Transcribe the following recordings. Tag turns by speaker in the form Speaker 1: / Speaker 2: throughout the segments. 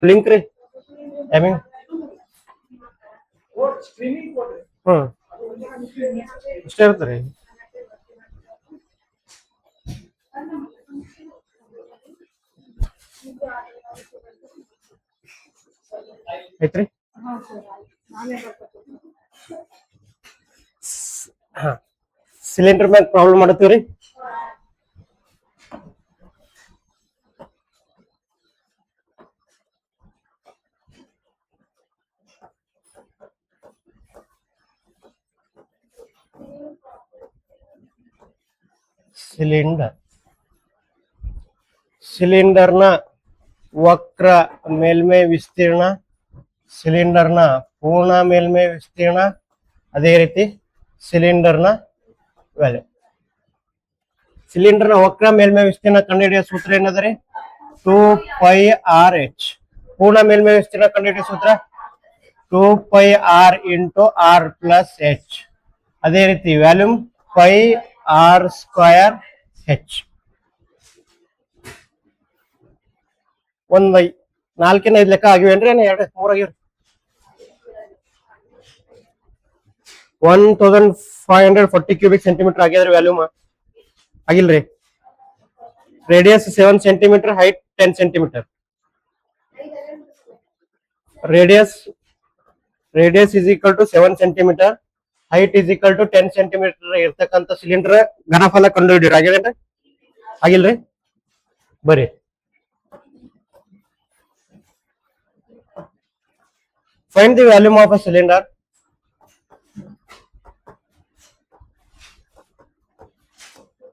Speaker 1: Link ರೀ I mean ಹ್ಮ್ ಇಷ್ಟೇ ಇರ್ತಾರೆ ಐತ್ರಿ ಹಾ ಸಿಲಿಂಡರ್ ಮ್ಯಾಗ ಪ್ರಾಬ್ಲಮ್ ಮಾಡತ್ತೀವ್ರಿ ಸಿಲಿಂಡರ್ನ ವಕ್ರ ಮೇಲ್ಮೈ ವಿಸ್ತೀರ್ಣ ಸಿಲಿಂಡರ್ನ ಪೂರ್ಣ ಮೇಲ್ಮೈ ವಿಸ್ತೀರ್ಣ ಅದೇ ರೀತಿ ಸಿಲಿಂಡರ್ನ ವ್ಯಾಲ್ಯೂ ಸಿಲಿಂಡರ್ನ ವಕ್ರ ಮೇಲ್ಮೈ ವಿಸ್ತೀರ್ಣ ಕಂಡುಹಿಡಿಯೋ ಸೂತ್ರ ಏನಂದ್ರೆ 2πr(h) ಪೂರ್ಣ ಮೇಲ್ಮೈ ವಿಸ್ತೀರ್ಣ ಕಂಡುಹಿಡಿಯೋ ಸೂತ್ರ 2πr × r+h ಅದೇ ರೀತಿ ವ್ಯಾಲ್ಯೂಮ್ πr²h ಒಂದ್ 4 5 ಲೆಕ್ಕ ಆಗಿವೇನ್ರಿ ಏನ್ 2 3 ಆಗಿವ್ರಿ 1540 ಕ್ಯೂಬಿಕ್ ಸೆಂಟಿಮೀಟರ್ ಆಗ್ಯದ್ರಿ ವ್ಯಾಲ್ಯೂಮ್ ಆಗಿಲ್ರಿ radius 7 centimetre height 10 centimetre radius is equal to 7 centimetre height is equal to 10 centimetre ಇರ್ತಕ್ಕಂಥ ಸಿಲಿಂಡರ್ ಘನಫಲ ಕಂಡುಹಿಡಿಯಿರಿ ಆಗಿಲ್ರಿ ಆಗಿಲ್ರಿ ಬರ್ರಿ find the volume of a cylinder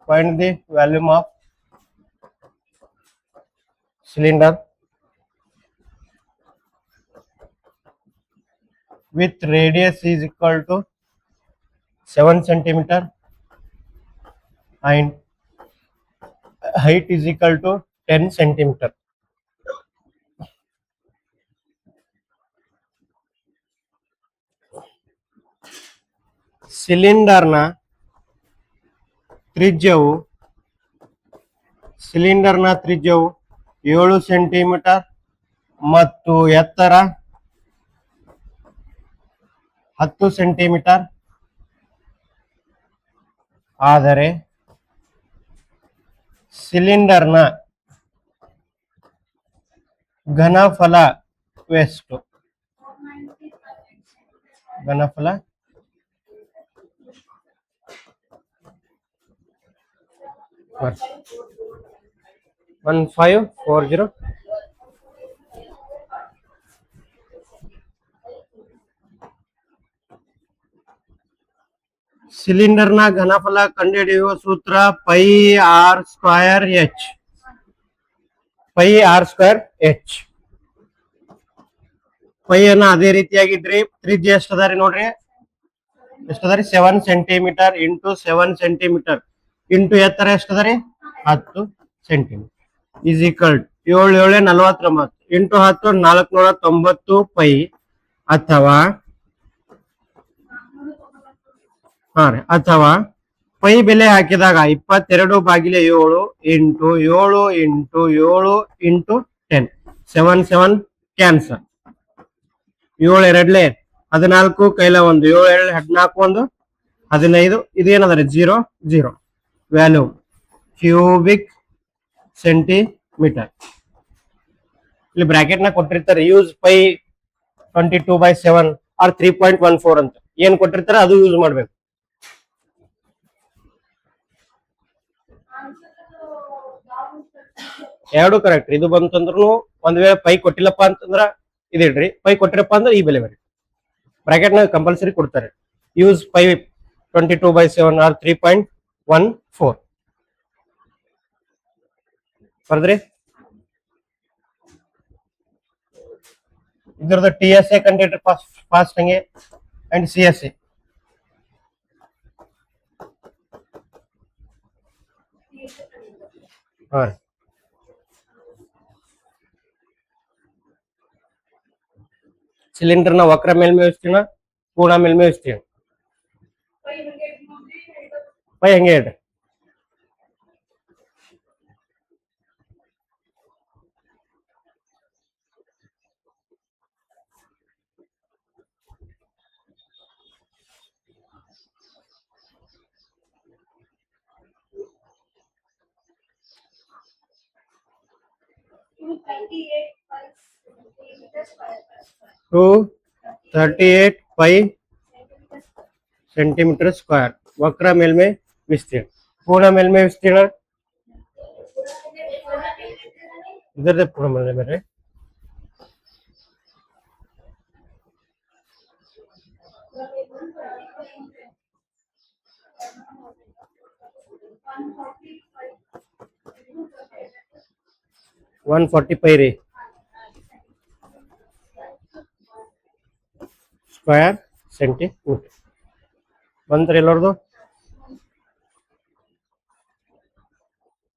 Speaker 1: find the volume of cylinder with radius is equal to 7 centimeter and height is equal to 10 centimeter. ಸಿಲಿಂಡರ್ನ ತ್ರಿಜ್ಯವು 7 centimetre ಮತ್ತು ಎತ್ತರ 10 centimetre ಆದರೆ ಸಿಲಿಂಡರ್ನ ಘನಫಲವೆಷ್ಟು ಘನಫಲ 1540 ಸಿಲಿಂಡರ್ನ ಘನಫಲ ಕಂಡುಹಿಡಿಯುವ ಸೂತ್ರ πr²h ಪೈ ಅನ್ನ ಅದೇ ರೀತಿಯಾಗಿದ್ರಿ ತ್ರಿಜ್ಯ ಎಷ್ಟದಾರಿ ನೋಡ್ರಿ ಎಷ್ಟದಾರಿ 7 ಸೆಂಟಿಮೀಟರ್ ಇಂಟು 7 ಸೆಂಟಿಮೀಟರ್ ಇಂಟು ಎತ್ತರ ಎಷ್ಟದಾರಿ 10 centimetre is equal 7 7 49 into 10 490 pi ಅಥವಾ ಪೈ ಬೆಲೆ ಹಾಕಿದಾಗ 22/7 ಇಂಟು 7 ಇಂಟು 7 ಇಂಟು 10 7 7 ಕ್ಯಾನ್ಸಲ್ 7 2 14 ಕೈಲ 1 7 2 14 1 15 ಇದೇನಂದ್ರೆ 0 0 ವ್ಯಾಲ್ಯೂ ಕ್ಯೂಬಿಕ್ ಸೆಂಟಿಮೀಟರ್ ಇಲ್ಲಿ ಬ್ರಾಕೆಟ್ ನ ಕೊಟ್ಟಿರ್ತಾರೆ ಯೂಸ್ ಪೈ 22/7 ಆರ್ 3.14 ಅಂತ ಏನ್ ಕೊಟ್ಟಿರ್ತಾರೆ ಅದು ಯೂಸ್ ಮಾಡ್ಬೇಕು ಎರಡು ಕರೆಕ್ಟ್ ಇದು ಬಂತಂದ್ರು ಒಂದ್ ವೇಳೆ ಪೈ ಕೊಟ್ಟಿಲ್ಲಪ್ಪ ಅಂತಂದ್ರ ಇದಿಡ್ರಿ ಪೈ ಕೊಟ್ಟಿರಪ್ಪ ಅಂದ್ರೆ ಈ ಬೆಲೆ ಬರಿ ಬ್ರಾಕೆಟ್ ನ ಕಂಪಲ್ಸರಿ ಕೊಡ್ತಾರೆ ಯೂಸ್ ಪೈ 22/7 ಆರ್ 3.14 ಬರ್ದ್ರಿ ಇದ್ರದ TSA ಕಂಡಿಡ್ರಿ ಫಾಸ್ಟ್ ಹಂಗೆ ಅಂಡ್ CSA ಸಿಲಿಂಡರ್ನ ವಕ್ರ ಮೇಲ್ಮೈ ವಿಸ್ತೀರ್ಣ ಪೂರ್ಣ ಮೇಲ್ಮೈ ವಿಸ್ತೀರ್ಣ ಪೈ ಹಂಗೆ ಹೇಳ್ರಿ 238 ಸೆಂಟಿಮೀಟರ್ ಸ್ಕ್ವೇರ್ ವಕ್ರ ಮೇಲ್ಮೈ ವಿಸ್ತೀರ್ಣ. ಪೂರ್ಣ ಮೇಲ್ಮೈ ವಿಸ್ತೀರ್ಣ ಇದರದೇ ಪೂರ್ಣ ಮೇಲ್ಮೈ 145 ರೀ ಸ್ಕ್ವೇರ್ ಸೆಂಟಿಮೀಟರ್ ಬಂದ್ರಿ ಎಲ್ಲರದು.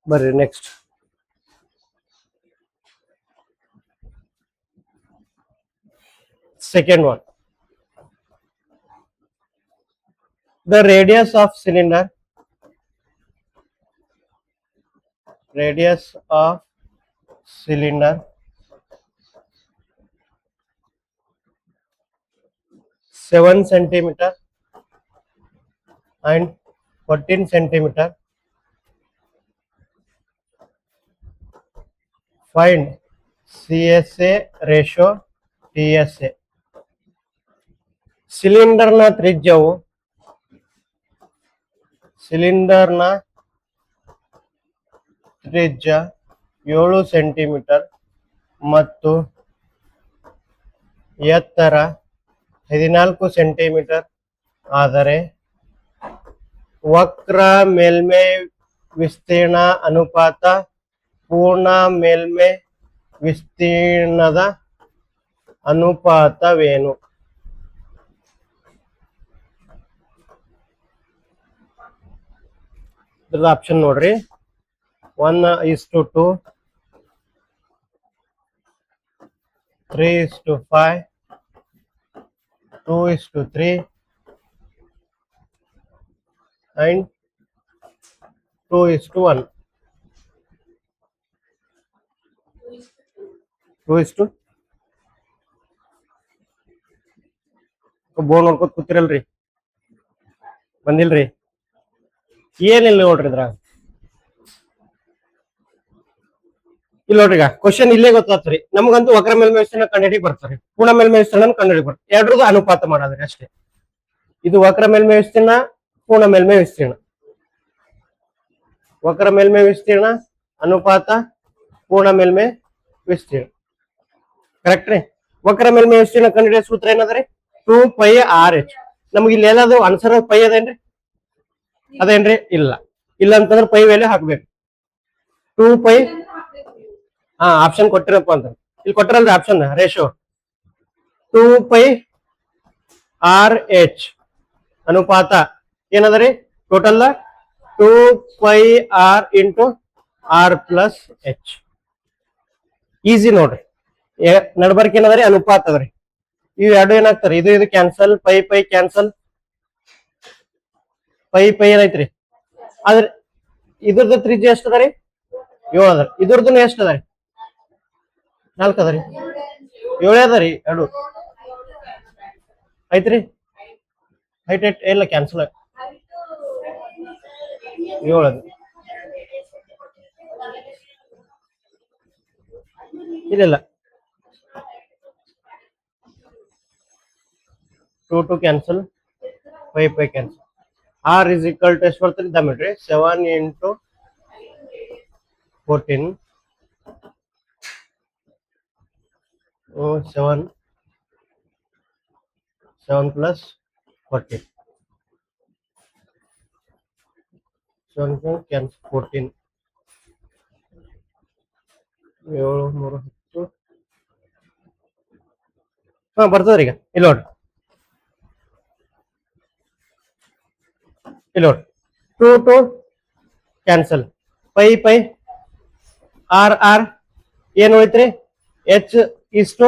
Speaker 1: ಬರ್ರಿ next second one. The radius of cylinder, radius of cylinder 7 centimeter and 14 centimeter. Find CSA ratio TSA. ಸಿಲಿಂಡರ್ನ ತ್ರಿಜ್ಯವು ಸಿಲಿಂಡರ್ನ ತ್ರಿಜ್ಯ 7 ಸೆಂಟಿಮೀಟರ್ ಮತ್ತು ಎತ್ತರ 14 ಸೆಂಟಿಮೀಟರ್ ಆದರೆ ವಕ್ರ ಮೇಲ್ಮೈ ವಿಸ್ತೀರ್ಣ ಅನುಪಾತ ಪೂರ್ಣ ಮೇಲ್ಮೈ ವಿಸ್ತೀರ್ಣದ ಅನುಪಾತವೇನು? ಆಪ್ಷನ್ ನೋಡ್ರಿ. 1:2, 3:5, 2:3 and 2:1. 2:2 ಬೋರ್ಡ್ ನೋಡ್ಕೊತ ಕೂತಿರಲ್ರಿ, ಬಂದಿಲ್ರಿ? ಏನಿಲ್ಲ ನೋಡ್ರಿ ಇದ್ರಾಗ. ಇಲ್ಲಿ ನೋಡ್ರಿ, ಈಗ ಕ್ವಶನ್ ಇಲ್ಲೇ ಗೊತ್ತಾಗ್ತರಿ ನಮಗಂತೂ ವಕ್ರ ಮೇಲ್ಮೈ ವಿಸ್ತೀರ್ಣ ಕಂಡುಹಿಡಿಯಕ್ ಬರ್ತಾರೆ, ಪೂರ್ಣ ಮೇಲ್ಮೈ ವಿಸ್ತೀರ್ಣ ಕಂಡುಹಿಡಿಯಕ್ ಬರ್ತಾರೆ. ಎರಡ್ರದ್ದು ಅನುಪಾತ ಮಾಡೋದ್ರಿ ಅಷ್ಟೇ. ಇದು ವಕ್ರ ಮೇಲ್ಮೈ ವಿಸ್ತೀರ್ಣ, ಪೂರ್ಣ ಮೇಲ್ಮೈ ವಿಸ್ತೀರ್ಣ. ವಕ್ರ ಮೇಲ್ಮೈ ವಿಸ್ತೀರ್ಣ ಅನುಪಾತ ಪೂರ್ಣ ಮೇಲ್ಮೈ ವಿಸ್ತೀರ್ಣ. ಕರೆಕ್ಟ್ ರೀ. ವಕ್ರ ಮೇಲ್ಮೈ ವಿಸ್ತೀರ್ಣ ಕಂಡುಹಿಡಿಯೋ ಸೂತ್ರ ಏನದ್ರಿ? 2πRh. ನಮ್ಗೆ ಇಲ್ಲಿ ಎಲ್ಲಾದ್ರು ಆನ್ಸರ್ ಪೈ ಅದೇನ್ರಿ? ಅದೇನ್ರಿ? ಇಲ್ಲ. ಇಲ್ಲ ಅಂತಂದ್ರೆ ಪೈ ವ್ಯಾಲ್ಯೂ ಹಾಕ್ಬೇಕು. 2π. ಆಪ್ಷನ್ ಕೊಟ್ಟಿರಪ್ಪ ಅಂತ ಇಲ್ಲಿ ಕೊಟ್ಟಿರಲ್ರಿ ಆಪ್ಷನ್. ರೇಷಿಯೋ 2πRh ಅನುಪಾತ ಏನದರಿ? Total 2πR into R+H. Easy ನೋಡ್ರಿ. ನಡ್ಬರ್ಕ್ ಏನದ್ರಿ? ಅನುಪಾತ ಅದರಿ. ಇವು ಎರಡು ಏನಾಗ್ತಾರ? ಇದು ಕ್ಯಾನ್ಸಲ್, ಪೈ ಕ್ಯಾನ್ಸಲ್, ಪೈ ಏನೈತ್ರಿ? ಆದ್ರೆ ಇದ್ರದ್ದು ತ್ರಿಜ್ಯ ಎಷ್ಟು ಅದರಿ? 7 ಅದ. ಇದ್ರದ್ದು ಎಷ್ಟು ಅದರಿ? 4 ಅದರಿ. 7 ಅದರಿ. ಎರಡು ಐತ್ರಿ. ಹೈಟ್ ಇಲ್ಲ ಕ್ಯಾನ್ಸಲ್. 7 ಅದ. ಇಲ್ಲ 2 cancel, 5 cancel. R is equal to ಎಷ್ಟು ಬರ್ತದೆ? ದಮ್ಮಿಡ್ರಿ. 7 into 14. 7 plus 14. 7 ಕ್ಯಾನ್ಸಲ್ 14. 7 3 10. ಬರ್ತದ್ರಿ. ಈಗ ಇಲ್ಲಿ ನೋಡ್ರಿ, ಇಲ್ಲಿ ನೋಡ್ರಿ. 2 ಕ್ಯಾನ್ಸಲ್, ಪೈ R ಏನ್ ಹೋಯ್ತ್ರಿ? H ಇಷ್ಟು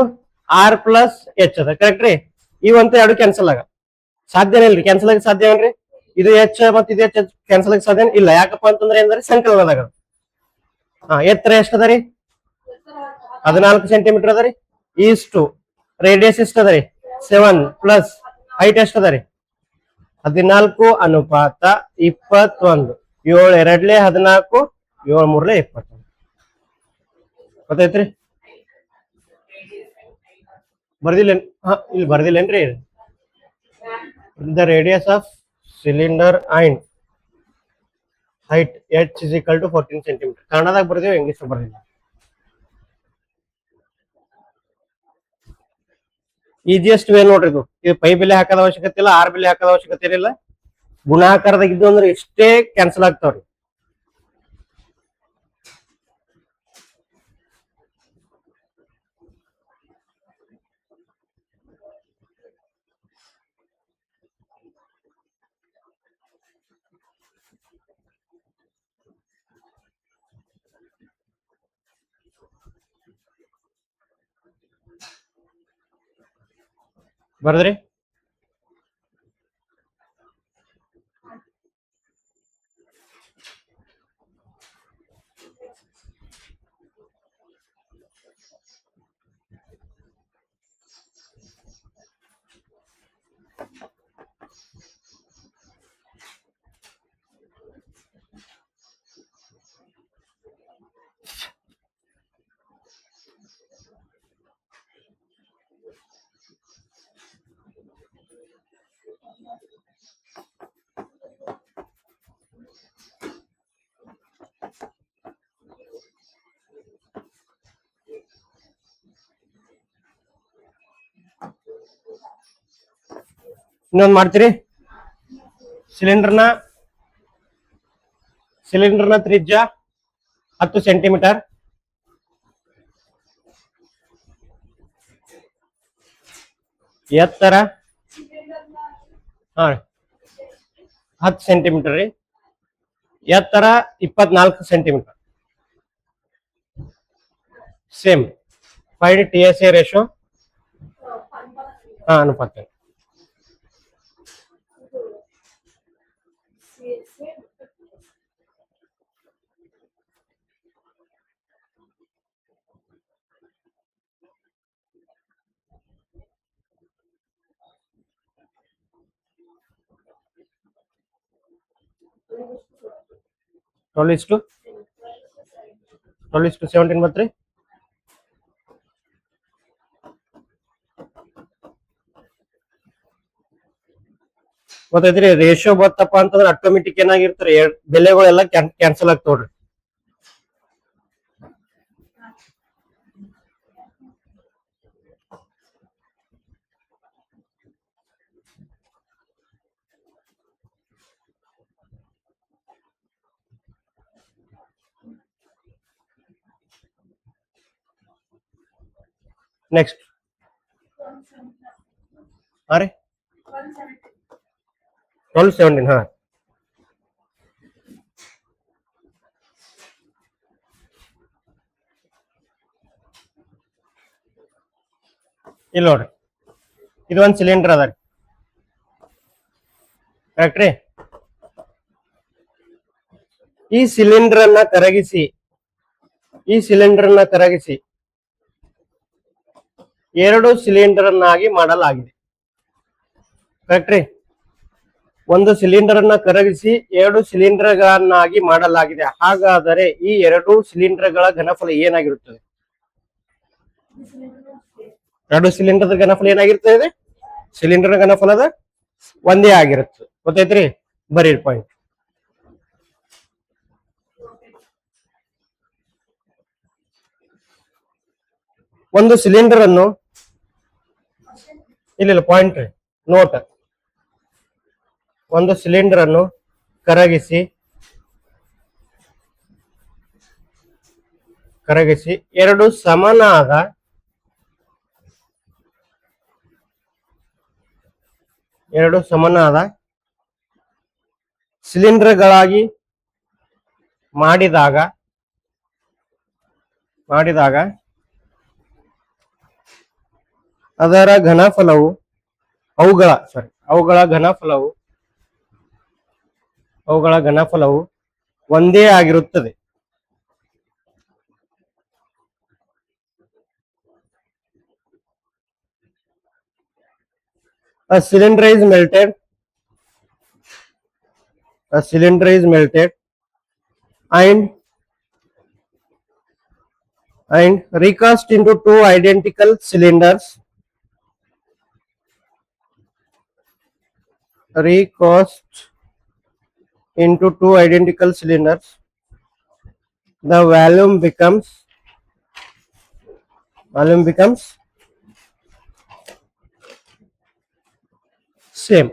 Speaker 1: R+H ಅದ. ಕರೆಕ್ಟ್ ರೀ. ಇವಂತ ಎರಡು ಕ್ಯಾನ್ಸಲ್ ಆಗ ಸಾಧ್ಯನೇ ಇಲ್ರಿ. ಕ್ಯಾನ್ಸಲ್ ಆಗಿ ಸಾಧ್ಯ ಏನ್ರಿ? ಇದು H ಮತ್ತೆ ಇದು H ಕ್ಯಾನ್ಸಲ್ ಆಗಿ ಸಾಧ್ಯ ಇಲ್ಲ. ಯಾಕಪ್ಪ ಅಂತಂದ್ರೆ ಏನಂದ್ರೆ ಸಂಕಲನದಾಗ. ಎತ್ತರ ಎಷ್ಟು ಅದರಿ? 14 ಸೆಂಟಿಮೀಟರ್ ಅದರಿ. ಇಷ್ಟು ರೇಡಿಯಸ್ ಎಷ್ಟು ಅದರಿ? 7 ಪ್ಲಸ್ ಹೈಟ್ ಎಷ್ಟು ಅದರಿ? 14 ಅನುಪಾತ 21. 7 2 14, 7 3 21. ಗೊತ್ತಾಯ್ತ್ರಿ? ಬರ್ದಿಲ್ಲ ಇಲ್ಲಿ ಬರ್ದಿಲ್ಲೇನ್ರಿ? The radius of cylinder and height h is equal to 14 centimetre. ಕನ್ನಡದಾಗ ಬರ್ದೇವೆ, ಇಂಗ್ಲಿಷ್ ಬರ್ದಿಲ್ಲ. ಈಜಿಯೆಸ್ಟ್ ವೇ ನೋಡ್ರಿ ಇದು. ಪೈ ಬೆಲೆ ಹಾಕದ ಅವಶ್ಯಕತೆ ಇಲ್ಲ, ಆರ್ ಬೆಲೆ ಹಾಕದ ಅವಶ್ಯಕತೆ ಇಲ್ಲ. ಗುಣಾಕಾರದಾಗ ಇದ್ದು ಅಂದ್ರೆ ಇಷ್ಟೇ ಕ್ಯಾನ್ಸಲ್ ಆಗ್ತಾವ್ರಿ. ಬರ್ದ್ರಿ? ಇನ್ನೊಂದು ಮಾಡ್ತೀರಿ. ಸಿಲಿಂಡರ್ನ ತ್ರಿಜ್ಯ 10 ಸೆಂಟಿಮೀಟರ್. ಎತ್ತರ 10 ಸೆಂಟಿಮೀಟರ್ ರೀ. ಎತ್ತರ 24 centimetre. Same. Find TSA ratio. ಅನುಪಾತ. ಟ್ವೆಲ್ ಇಸ್ ಟು 17 ಬತ್ರಿ. ಗೊತ್ತೈತ್ರಿ? ರೇಷಿಯೋ ಬತ್ತಪ್ಪ ಅಂತಂದ್ರೆ ಆಟೋಮೆಟಿಕ್ ಏನಾಗಿರ್ತಾರೆ, ಬೆಲೆಗಳೆಲ್ಲ ಕ್ಯಾನ್ಸಲ್ ಆಗ್ತಾವ್ರಿ. ನೆಕ್ಸ್ಟ್ ರೀ 1217. ಇಲ್ಲಿ ನೋಡ್ರಿ, ಇದು ಒಂದು ಸಿಲಿಂಡರ್ ಅದ ರೀ. ಕರೆಕ್ಟ್ ರೀ? ಈ ಸಿಲಿಂಡರ್ ಅನ್ನ ಕರಗಿಸಿ ಎರಡು ಸಿಲಿಂಡರ್ ಅನ್ನಾಗಿ ಮಾಡಲಾಗಿದೆ. ಕರೆಕ್ಟ್ ರೀ? ಒಂದು ಸಿಲಿಂಡರ್ ಅನ್ನ ಕರಗಿಸಿ ಎರಡು ಸಿಲಿಂಡರ್ ಗಳನ್ನಾಗಿ ಮಾಡಲಾಗಿದೆ. ಹಾಗಾದರೆ ಈ ಎರಡು ಸಿಲಿಂಡರ್ ಗಳ ಘನಫಲ ಏನಾಗಿರುತ್ತದೆ? ಎರಡು ಸಿಲಿಂಡರ್ ಘನಫಲ ಏನಾಗಿರ್ತದೆ? ಸಿಲಿಂಡರ್ ಘನಫಲದ ಒಂದೇ ಆಗಿರುತ್ತೆ. ಗೊತ್ತೈತ್ರಿ? ಬರೀ ಪಾಯಿಂಟ್. ಒಂದು ಸಿಲಿಂಡರ್ ಅನ್ನು ಇಲ್ಲ ಪಾಯಿಂಟ್ ನೋಟ್. ಒಂದು ಸಿಲಿಂಡರ್ ಅನ್ನು ಕರಗಿಸಿ ಎರಡು ಸಮನಾದ ಸಿಲಿಂಡರ್ ಗಳಾಗಿ ಮಾಡಿದಾಗ ಅದರ ಘನಫಲವು ಅವುಗಳ ಘನಫಲವು ಒಂದೇ ಆಗಿರುತ್ತದೆ. A cylinder is melted and and recast into two identical cylinders. Recast into two identical cylinders. The volume becomes same.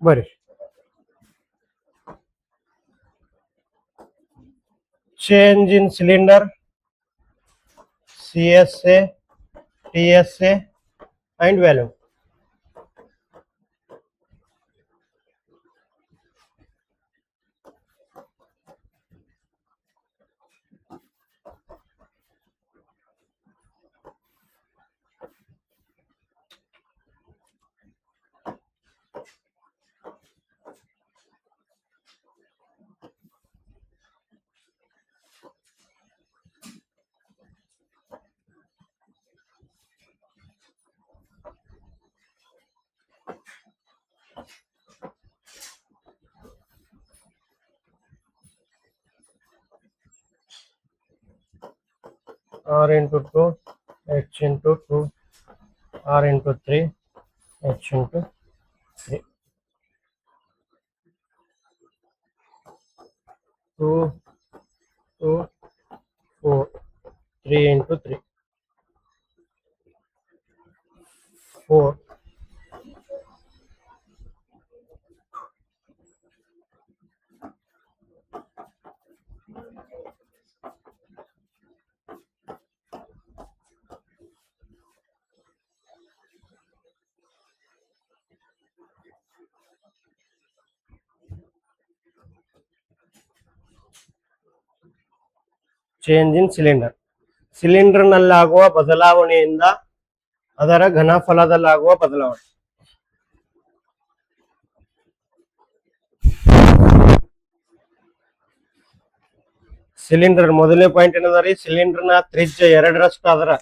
Speaker 1: But change in cylinder, CSA, TSA, and volume. R into 2, H into 2, R into 3, H into 3. 2, 2, 4, 3 into 3, 4. Change in cylinder. ಸಿಲಿಂಡರ್ನಲ್ಲಾಗುವ ಬದಲಾವಣೆಯಿಂದ ಅದರ ಘನಫಲದಲ್ಲಾಗುವ ಬದಲಾವಣೆ. Cylinder ಮೊದಲನೇ point ಏನದ ರೀ, ಸಿಲಿಂಡರ್ನ ತ್ರಿಜ್ಯ 2ರಷ್ಟು ಅದರ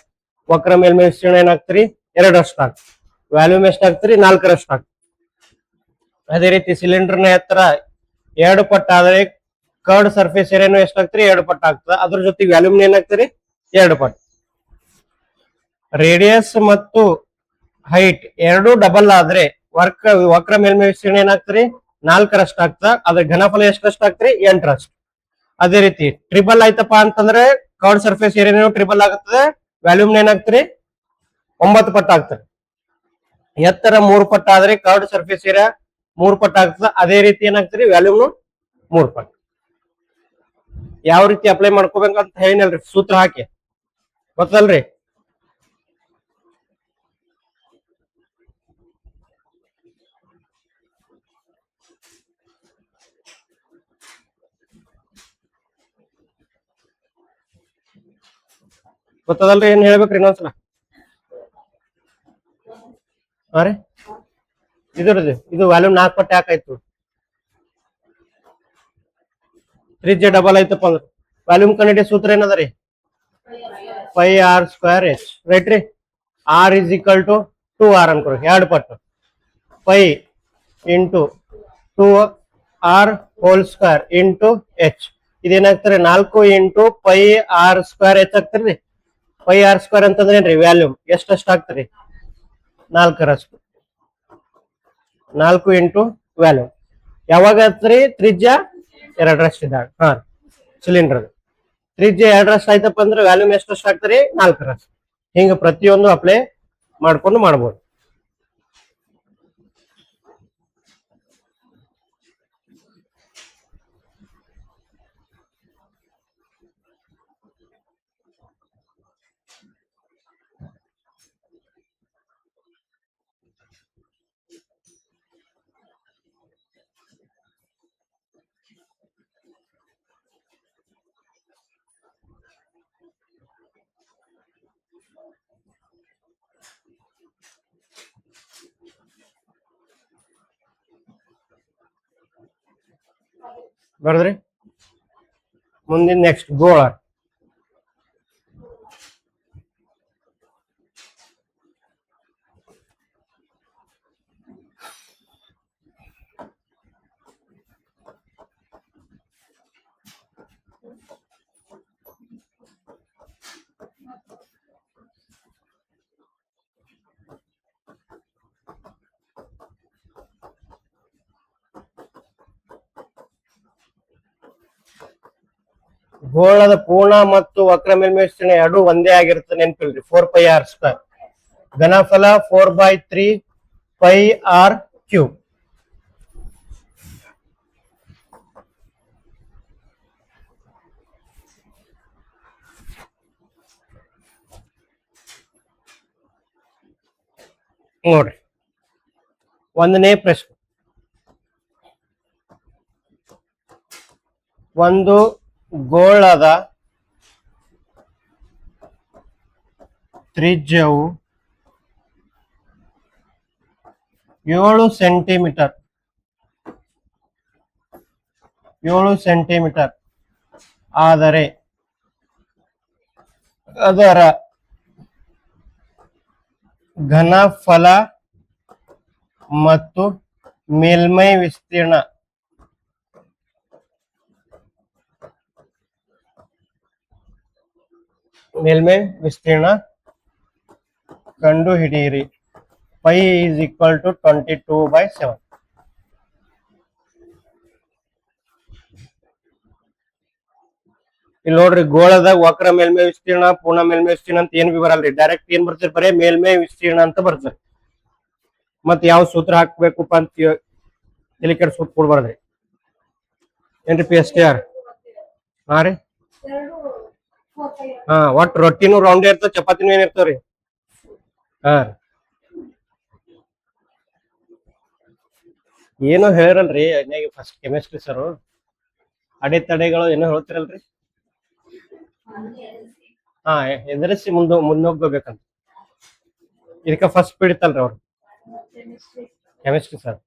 Speaker 1: ವಕ್ರ ಮೇಲ್ಮೈ ವಿಸ್ತೀರ್ಣ ಏನಾಗ್ತರಿ 2ರಷ್ಟು ಆಗ್ತದೆ. ವ್ಯಾಲ್ಯೂಮ್ ಎಷ್ಟಾಗ್ತರಿ 4ರಷ್ಟು ಆಗ್ತದೆ. ಅದೇ ರೀತಿ ಸಿಲಿಂಡರ್ನ ಎತ್ತರ 2 ಪಟ್ಟು ಆದರೆ ಕರ್ಡ್ ಸರ್ಫೇಸ್ ಏರಿಯಾನು ಎಷ್ಟಾಗ್ತರಿ 2 ಪಟ್ಟು ಆಗ್ತದೆ. ಅದ್ರ ಜೊತೆಗೆ ವ್ಯಾಲ್ಯೂಮ್ ಏನಾಗ್ತರಿ 2 ಪಟ್ಟು. ರೇಡಿಯಸ್ ಮತ್ತು ಹೈಟ್ ಎರಡೂ ಡಬಲ್ ಆದ್ರೆ ವಕ್ರ ಮೇಲ್ಮೈ ವಿಸ್ತೀರ್ಣ ಏನಾಗ್ತರಿ 4ರಷ್ಟು ಆಗ್ತದೆ. ಅದ್ರ ಘನಫಲ ಎಷ್ಟರಷ್ಟು ಆಗ್ತರಿ 8ರಷ್ಟು. ಅದೇ ರೀತಿ ಟ್ರಿಬಲ್ ಆಯ್ತಪ್ಪ ಅಂತಂದ್ರೆ ಕರ್ಡ್ ಸರ್ಫೇಸ್ ಏರಿಯಾನು ಟ್ರಿಬಲ್ ಆಗುತ್ತದೆ, ವ್ಯಾಲ್ಯೂಮ್ ಏನಾಗ್ತರಿ 9 ಪಟ್ಟು ಆಗ್ತದೆ. ಎತ್ತರ 3 ಪಟ್ಟು ಆದ್ರೆ ಕರ್ಡ್ ಸರ್ಫೇಸ್ ಏರಿಯಾ 3 ಪಟ್ಟು ಆಗ್ತದೆ. ಅದೇ ರೀತಿ ಏನಾಗ್ತರಿ ವ್ಯಾಲ್ಯೂಮ್ 3 ಪಟ್ಟು. ಯಾವ ರೀತಿ ಅಪ್ಲೈ ಮಾಡ್ಕೋಬೇಕಂತ ಹೇಳಿನಲ್ರಿ ಸೂತ್ರ ಹಾಕಿ, ಗೊತ್ತಲ್ರಿ? ಗೊತ್ತದಲ್ರಿ? ಏನ್ ಹೇಳ್ಬೇಕ್ರಿ ಇನ್ನೊಂದ್ಸಲ? ಹಾ ರೀ, ಇದು ವ್ಯಾಲ್ಯೂಮ್ 4 ಪಟ್ಟು ಯಾಕಾಯ್ತು? ತ್ರಿಜ್ಯ ಡಬಲ್ ಆಯ್ತಪ್ಪ ಅಂದ್ರೆ ವ್ಯಾಲ್ಯೂಮ್ ಕಂಡಿಡಿಯೋ ಸೂತ್ರ ಏನದ ರೀ? Pi r square h, right ರೀ? R is equal to 2r ಅನ್ಕೊರಿ, 2 ಪಟ್ಟು pi into 2r whole square into h. ಇದೇನಾಗ್ತಾರೆ 4 into pi r square h ಆಗ್ತರಿ. ಪೈ ಆರ್ ಸ್ಕ್ವೇರ್ ಅಂತಂದ್ರೆ ಏನ್ರಿ ವ್ಯಾಲ್ಯೂಮ್ ಎಷ್ಟಷ್ಟು ಆಗ್ತರಿ 4ರಷ್ಟು. 4 ಇಂಟು ವ್ಯಾಲ್ಯೂಮ್ ಯಾವಾಗ ಆಗ್ತರಿ? ತ್ರಿಜ್ಯ 2ರಷ್ಟು ಇದ್ದಾಗ. ಹಾ, ಸಿಲಿಂಡರ್ ತ್ರಿಜ್ಯ 2ರಷ್ಟು ಆಯ್ತಪ್ಪ ಅಂದ್ರೆ ವ್ಯಾಲ್ಯೂಮ್ ಎಷ್ಟಷ್ಟು ಆಗ್ತಾರೆ 4ರಷ್ಟು. ಹಿಂಗ ಪ್ರತಿಯೊಂದು ಅಪ್ಲೈ ಮಾಡ್ಕೊಂಡು ಮಾಡ್ಬೋದು. ಬರ್ದ್ರಿ ಮುಂದಿನ ನೆಕ್ಸ್ಟ್ ಗೋಳ. ಗೋಳದ ಪೂರ್ಣ ಮತ್ತು ವಕ್ರ ಮೇಲ್ಮೈ ವಿಸ್ತೀರ್ಣ ಎರಡು ಒಂದೇ ಆಗಿರುತ್ತೆ ನೆನ್ಪಿಲ್ರಿ. 4πr². ಘನಫಲ 4/3πr³ ನೋಡ್ರಿ. ಒಂದನೇ ಪ್ರಶ್ನೆ, ಒಂದು ಗೋಳದ ತ್ರಿಜ್ಯವು 7 ಸೆಂಟಿಮೀಟರ್ ಆದರೆ ಅದರ ಘನಫಲ ಮತ್ತು ಮೇಲ್ಮೈ ವಿಸ್ತೀರ್ಣ ಕಂಡು ಹಿಡಿಯಿರಿ. π = 22/7. ಇಲ್ಲಿ ನೋಡ್ರಿ, ಗೋಳದ ವಕ್ರ ಮೇಲ್ಮೈ ವಿಸ್ತೀರ್ಣ ಪೂರ್ಣ ಮೇಲ್ಮೈ ವಿಸ್ತೀರ್ಣ ಅಂತ ಏನ್ ಬಿ ಬರಲ್ರಿ. ಡೈರೆಕ್ಟ್ ಏನ್ ಬರ್ತಾರೆ, ಬರೀ ಮೇಲ್ಮೈ ವಿಸ್ತೀರ್ಣ ಅಂತ ಬರ್ತಾರೆ. ಮತ್ ಯಾವ ಸೂತ್ರ ಹಾಕ್ಬೇಕಪ್ಪ ಅಂತ ತಲೆ ಕೆಡ್ಸ್ಕೊತ್ ಕೊಡ್ಬಾರ್ದ್ರಿ. ಏನ್ರಿ PSTR? ಹಾ ರೀ, ಒಟ್ಟು ರೊಟ್ಟಿನೂ ರೌಂಡ್ ಇರ್ತಾವ, ಚಪಾತಿನೂ ಏನಿರ್ತಾವ್ರಿ. ಹಾ ಏನೋ ಹೇಳಿರಲ್ರಿ ಫಸ್ಟ್ ಕೆಮಿಸ್ಟ್ರಿ ಸರ್, ಅಡೆತಡೆಗಳು ಏನೋ ಹೇಳ್ತಿರಲ್ರಿ. ಎದುರಿಸಿ ಮುಂದೋಗ್ಬೇಕಂತ. ಇದಕ್ಕ ಫಸ್ಟ್ ಬಿಡ್ತಲ್ರಿ ಅವ್ರು, ಕೆಮಿಸ್ಟ್ರಿ ಸರ್.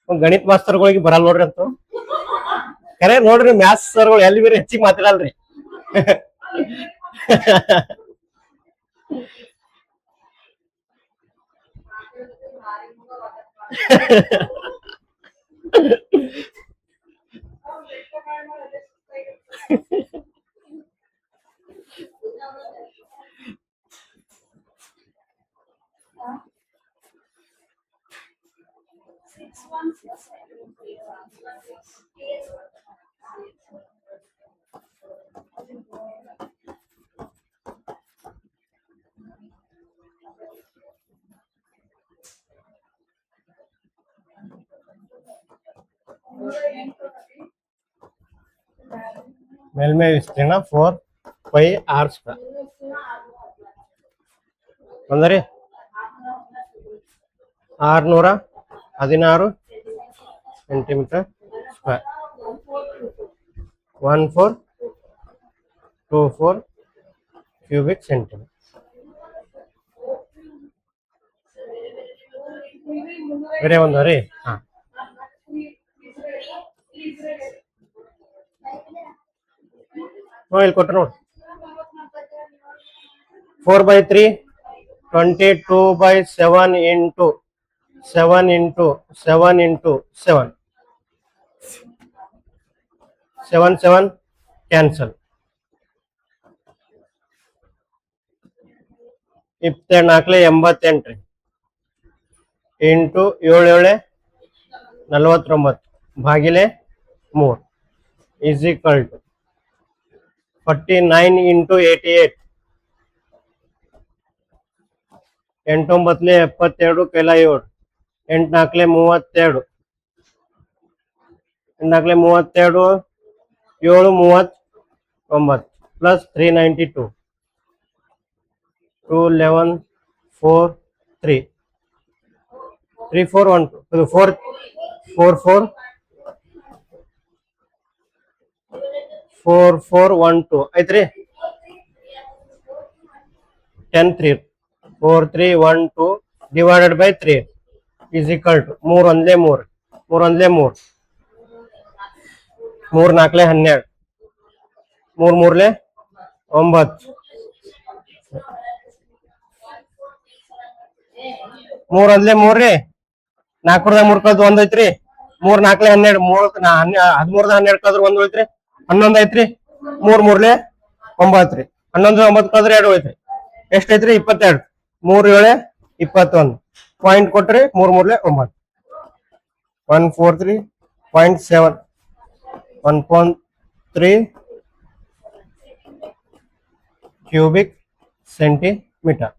Speaker 1: ಗಣಿತ ಮಾಸ್ತರ್ಗಳಿಗೆ ಬರಲ್ಲ ನೋಡ್ರಿ ಅಂತ. ಕರೆ ನೋಡ್ರಿ, ಮ್ಯಾಥ್ಸ್ ಸರ್ಗಳು ಎಲ್ಲಿ ಬೇರೆ ಹೆಚ್ಚಿಗೆ ಮಾತಾಡಲ್ರಿ. ಮೇಲ್ಮೈ ವಿಸ್ತೀರ್ಣ 4πr². ಒಂದರಿ 616 centimetre square. 1424 cubic centimetre. ಬೇರೆ ಒಂದರಿ. ಇಲ್ಲಿ ಕೊಟ್ಟ ನೋಡಿ, 4/3 22/7 into 7 into 7 into 7. 7 7 ಕ್ಯಾನ್ಸಲ್. 24 88 ರೀ. Into 7 49 ಭಾಗಿಲೆ 3 is equal to 49 into 88 8 9 72 ಕೆಲ 7 8 4 32 8 4 32 7 39 plus 392 2 11 4 3 3 4 1 2 4 4 4 4 4 1 2 ಐತ್ರಿ 10 3 4 3 1 2 divided by 3 is equal to 3 ಒಂದ್ಲೆ 3 3 ಒಂದ್ಲೆ 3 3 4 12 3 3 9 3 ಒಂದ್ಲೆ 3 ರೀ 4 3 ಕಳೆದು 1 ಐತ್ರಿ 3 4 12 13 12 ಕಳೆದ್ರೆ 1 ಐತ್ರಿ 11 ಐತ್ರಿ 3 3 9 ರೀ 11 9 ಕಳೆದ್ರೆ 2 ಐತ್ರಿ ಎಷ್ಟು ಐತ್ರಿ 22 3 7 21 ಪಾಯಿಂಟ್ ಕೊಟ್ರಿ 3 3 9 143.7 1.3 cubic centimetre.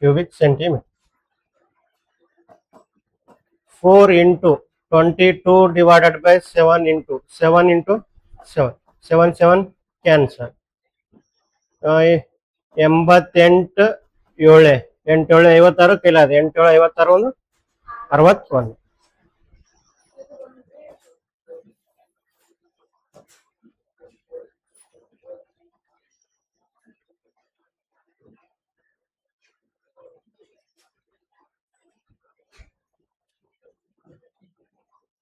Speaker 1: cubic centimeter. 4 into 22 divided by 7 into 7 into 7 7 7 cancel 88 7 8 7 56 ಕೆಲ 8 7 56 61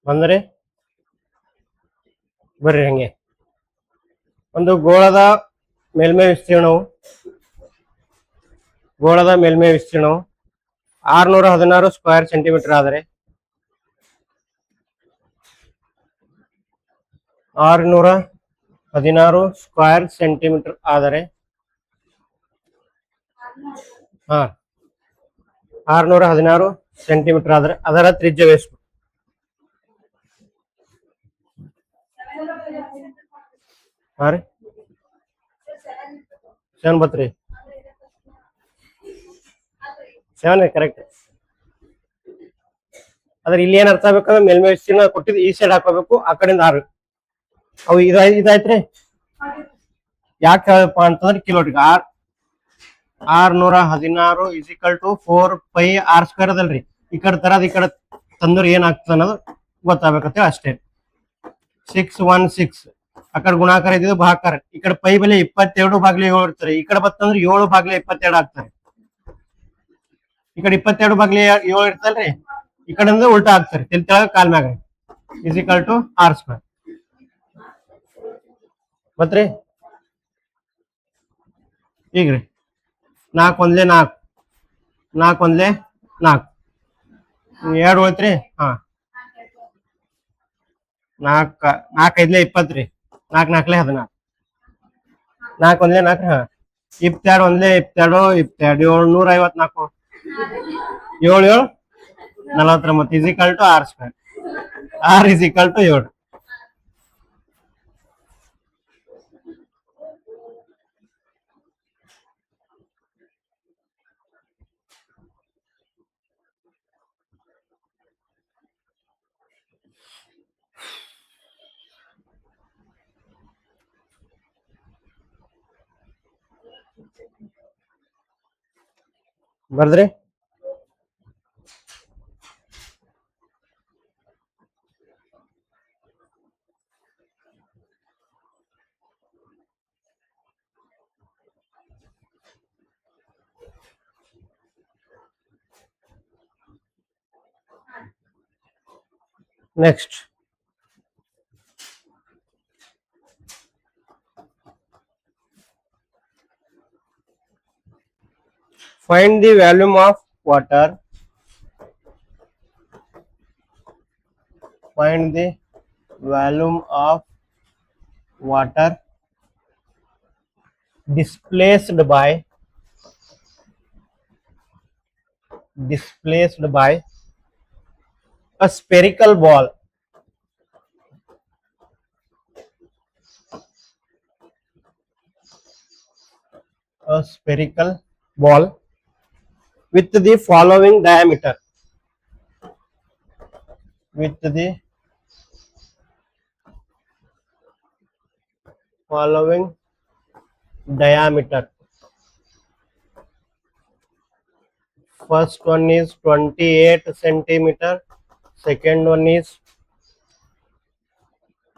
Speaker 1: ಬಂದ್ರೆ ಬರ್ರಿ ಹಂಗೆ ಒಂದು ಗೋಳದ ಮೇಲ್ಮೈ ವಿಸ್ತೀರ್ಣವು 616 ಸ್ಕ್ವೇರ್ ಸೆಂಟಿಮೀಟರ್ ಆದರೆ 616 ಸ್ಕ್ವೇರ್ ಸೆಂಟಿಮೀಟರ್ ಆದರೆ 616 ಸೆಂಟಿಮೀಟರ್ ಆದರೆ ಅದರ ತ್ರಿಜ್ಯವೆಷ್ಟು? ಹಾ ರೀ 7 ಬತ್ರಿ 7 ಕರೆಕ್ಟ್. ಆದ್ರೆ ಇಲ್ಲಿ ಏನ್ ಅರ್ಥ ಆಗ್ಬೇಕಂದ್ರೆ ಮೇಲ್ಮೈ ವಿಸ್ತೀರ್ಣ ಕೊಟ್ಟಿದ್ದು ಈ ಸೈಡ್ ಹಾಕೋಬೇಕು, ಆ ಕಡೆಯಿಂದ 6 ಅವು ಇದಾಯ್ತ್ರಿ. ಯಾಕೆ ಅಂತಂದ್ರೆ kilometre 616 is equal to 4 pi r square ಅದಲ್ರಿ. ಈ ಕಡೆ ತರದ್ ಈ ಕಡೆ ತಂದ್ರೆ ಏನಾಗ್ತದೆ ಅನ್ನೋದು ಗೊತ್ತಾಗಬೇಕಂತ ಅಷ್ಟೇ. 616 ಆ ಕಡೆ ಗುಣಾಕಾರ ಇದ್ದು ಭಾಕಾರ, ಈ ಕಡೆ ಪೈ ಬೆಲೆ 22 ಭಾಗ್ಲೆ 7 ಇರ್ತಾರೆ. ಈ ಕಡೆ ಬತ್ತಂದ್ರೆ 7 ಭಾಗ್ಲೆ 22 ಆಗ್ತಾರೆ. ಈ ಕಡೆ 22 ಭಾಗ್ಲೆ 7 ಇರ್ತಲ್ರಿ, ಈ ಕಡೆ ಅಂದ್ರೆ ಉಲ್ಟಾ ಆಗ್ತಾರೆ. ತೆಳಗ ಕಾಲ್ ಮ್ಯಾಗ is equal to r square. ಮತ್ರಿ ಈಗ್ರಿ 4 1 4 4 1 4 2 ಹೋಯ್ತ್ರಿ. 4 4 5 20 ರೀ 4 4 14 4 1 4 22 1 22 22 754 7 49 is equal to r square. r is equal to 7. ಬರ್ದ್ರಿ next. Find the volume of water. Find the volume of water displaced by a spherical ball with the following diameter. With the following diameter. First one is 28 centimeter. Second one is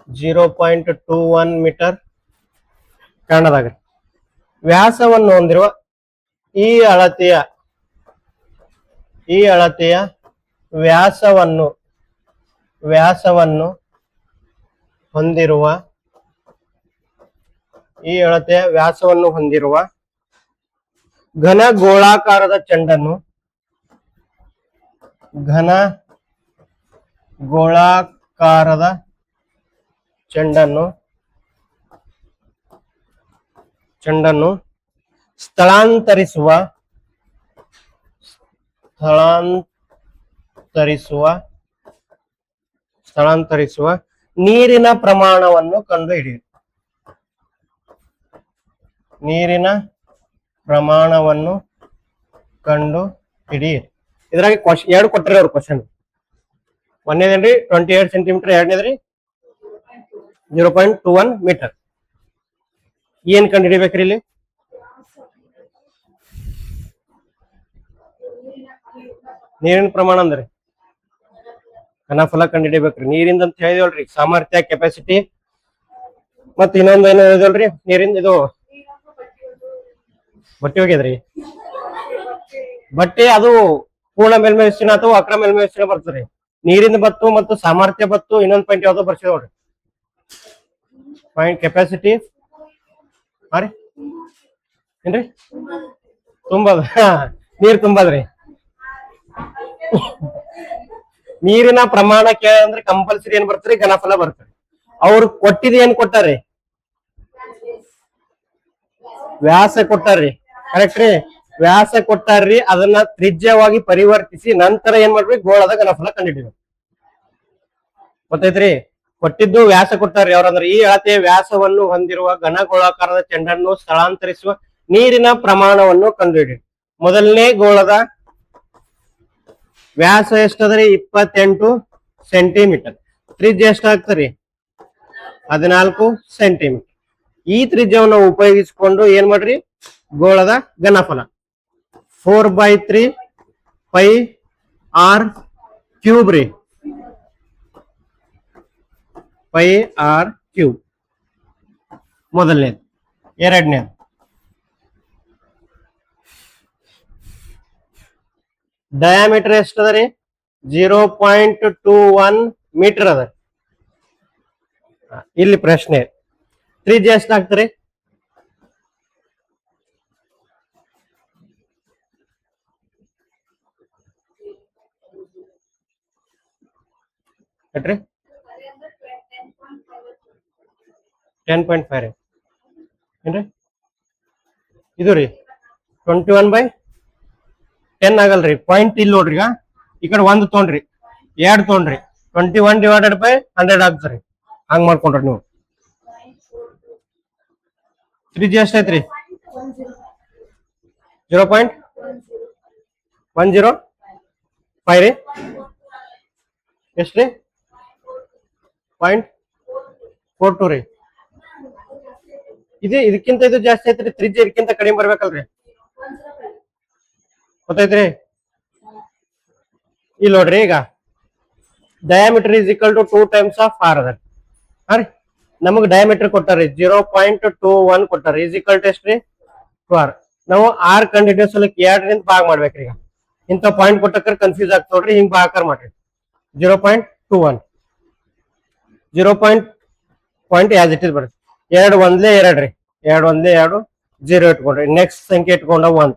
Speaker 1: 0.21 meter. ಕನ್ನಡದಾಗ ವ್ಯಾಸವನ್ನು ಹೊಂದಿರುವ ಈ ಅಳತೆಯ ವ್ಯಾಸವನ್ನು ಹೊಂದಿರುವ ಘನ ಗೋಳಾಕಾರದ ಚೆಂಡನ್ನು ಸ್ಥಳಾಂತರಿಸುವ ನೀರಿನ ಪ್ರಮಾಣವನ್ನು ಕಂಡುಹಿಡಿಯಿರಿ. ಇದ್ರಾಗ ಎರಡು ಕೊಟ್ಟರೆ ಅವ್ರ ಕ್ವಶನ್. ಒಂದೇದ್ರಿ 28 ಸೆಂಟಿಮೀಟರ್, ಎರಡನೇದ್ರಿ 0.21 ಮೀಟರ್. ಏನ್ ಕಂಡು ಹಿಡಿಬೇಕ್ರಿ ಇಲ್ಲಿ? ನೀರಿನ ಪ್ರಮಾಣ ಅಂದ್ರೆ ಘನಫಲ ಕಂಡು ಹಿಡಿಬೇಕ್ರಿ. ನೀರಿಂದ ಅಂತ ಹೇಳಿದಲ್ರಿ ಸಾಮರ್ಥ್ಯ, ಕೆಪಾಸಿಟಿ, ಮತ್ ಇನ್ನೊಂದ್ ಏನೋ ಹೇಳಿದಲ್ರಿ ನೀರಿಂದ. ಇದು ಬಟ್ಟೆ ಹೋಗ್ಯದ್ರಿ. ಬಟ್ಟೆ ಅದು ಪೂರ್ಣ ಮೇಲ್ಮೈ ವಿಸ್ತೀರ್ಣ ಅಥವಾ ಅಕ್ರ ಮೇಲ್ಮೈ ವಿಸ್ತೀರ್ಣ ಬರ್ತದ್ರಿ. ನೀರಿಂದ ಬತ್ತು ಮತ್ತು ಸಾಮರ್ಥ್ಯ ಬತ್ತು. ಇನ್ನೊಂದ್ ಪಾಯಿಂಟ್ ಯಾವ್ದೋ ಬರ್ಸಿದ ನೋಡ್ರಿ, ಪಾಯಿಂಟ್ ಕೆಪಾಸಿಟಿ. ಹಾ ರೀ, ಏನ್ರಿ ತುಂಬದ ನೀರ್ ತುಂಬದ್ರಿ. ನೀರಿನ ಪ್ರಮಾಣ ಕೇಳಂದ್ರೆ ಕಂಪಲ್ಸರಿ ಏನ್ ಬರ್ತಾರೆ? ಘನಫಲ ಬರ್ತಾರೆ. ಅವ್ರು ಕೊಟ್ಟಿದ್ ಏನ್ ಕೊಟ್ಟಾರ್ರಿ? ವ್ಯಾಸ ಕೊಟ್ಟಾರ್ರಿ. ಕರೆಕ್ಟ್ ರೀ, ವ್ಯಾಸ ಕೊಟ್ಟಾರ್ರಿ. ಅದನ್ನ ತ್ರಿಜ್ಯವಾಗಿ ಪರಿವರ್ತಿಸಿ ನಂತರ ಏನ್ ಮಾಡ್ಬೇಕು? ಗೋಳದ ಘನಫಲ ಕಂಡುಹಿಡಿಬೇಕು. ಗೊತ್ತೈತ್ರಿ? ಕೊಟ್ಟಿದ್ದು ವ್ಯಾಸ ಕೊಟ್ಟಾರ್ರಿ ಅವ್ರಂದ್ರೆ ಈ ಅಳತೆಯ ವ್ಯಾಸವನ್ನು ಹೊಂದಿರುವ ಘನ ಗೋಳಾಕಾರದ ಚೆಂಡನ್ನು ಸ್ಥಳಾಂತರಿಸುವ ನೀರಿನ ಪ್ರಮಾಣವನ್ನು ಕಂಡುಹಿಡಿ. ಮೊದಲನೇ ಗೋಳದ ವ್ಯಾಸ ಎಷ್ಟದ್ರಿ? 28 ಸೆಂಟಿಮೀಟರ್. ತ್ರಿಜ್ಯ ಎಷ್ಟಾಗ್ತರಿ? 14 ಸೆಂಟಿಮೀಟರ್. ಈ ತ್ರಿಜ್ಯವನ್ನು ಉಪಯೋಗಿಸಿಕೊಂಡು ಏನ್ ಮಾಡ್ರಿ? ಗೋಳದ ಘನಫಲ 4/3 ಪೈ ಆರ್ ಕ್ಯೂಬ್ ರೀ. ಪೈ ಆರ್ ಕ್ಯೂಬ್ ಮೊದಲನೇದು. ಎರಡನೇದು ಡಯಾಮೀಟರ್ ಎಷ್ಟದ ರೀ? 0.21 ಮೀಟರ್ ಅದ. ಇಲ್ಲಿ ಪ್ರಶ್ನೆ, ತ್ರಿಜ್ಯ ಎಷ್ಟಾಗ್ತರಿ? ಕಟ್ರಿ 10.5 ಏನ್ರಿ? ಇದು ರೀ 21/10 ಆಗಲ್ರಿ. ಪಾಯಿಂಟ್ ಇಲ್ಲಿ ನೋಡ್ರಿ. ಈಗ ಈ ಕಡೆ 1 ತೊಗೊಂಡ್ರಿ, 2 ತೊಗೊಂಡ್ರಿ, 21/100 ಆಗ್ತರಿ. ಹಂಗ್ ಮಾಡ್ಕೊಂಡ್ರಿ ನೀವು. ತ್ರಿಜ್ಯ ಎಷ್ಟೈತ್ರಿ? 0.105 ರೀ. ಎಷ್ಟ್ರಿ? 0.42 ರೀ. ಇದಕ್ಕಿಂತ ಇದು ಜಾಸ್ತಿ ಐತ್ರಿ. ತ್ರಿಜ್ಯ ಇದಕ್ಕಿಂತ ಕಡಿಮೆ ಬರ್ಬೇಕಲ್ರಿ. ಗೊತ್ತೈತ್ರಿ? ಇಲ್ಲಿ ನೋಡ್ರಿ, ಈಗ diameter is equal to 2 times of r ಅದ. ಹಾ ರೀ, ನಮಗ್ ಡಯಾಮೀಟರ್ ಕೊಟ್ಟಾರಿ 0.21 ಕೊಟ್ಟಾರಿ. ಈಸ್ ಈಕ್ವಲ್ ಟು ಎಷ್ಟ್ರಿ? 2r. ನಾವು ಆರ್ ಕಂಡು ಹಿಡಿಯೋ ಸಲಕ್ಕೆ 2ರಿಂದ ಭಾಗ ಮಾಡ್ಬೇಕ್ರಿ. ಈಗ ಇಂಥ ಪಾಯಿಂಟ್ ಕೊಟ್ಟಕ್ರ ಕನ್ಫ್ಯೂಸ್ ಆಗ್ತ ನೋಡ್ರಿ. ಹಿಂಗ್ ಭಾಗಾಕಾರ ಮಾಡ್ರಿ. 0.21 ಪಾಯಿಂಟ್ ಆಸ್ ಇಟ್ ಇಸ್ ಬರುತ್ತೆ. 2 ಒಂದ್ಲೇ 2 ರೀ. 2 ಒಂದ್ಲೇ 2, 0 ಇಟ್ಕೊಂಡ್ರಿ. ನೆಕ್ಸ್ಟ್ ಸಂಖ್ಯೆ ಇಟ್ಕೊಂಡ 1.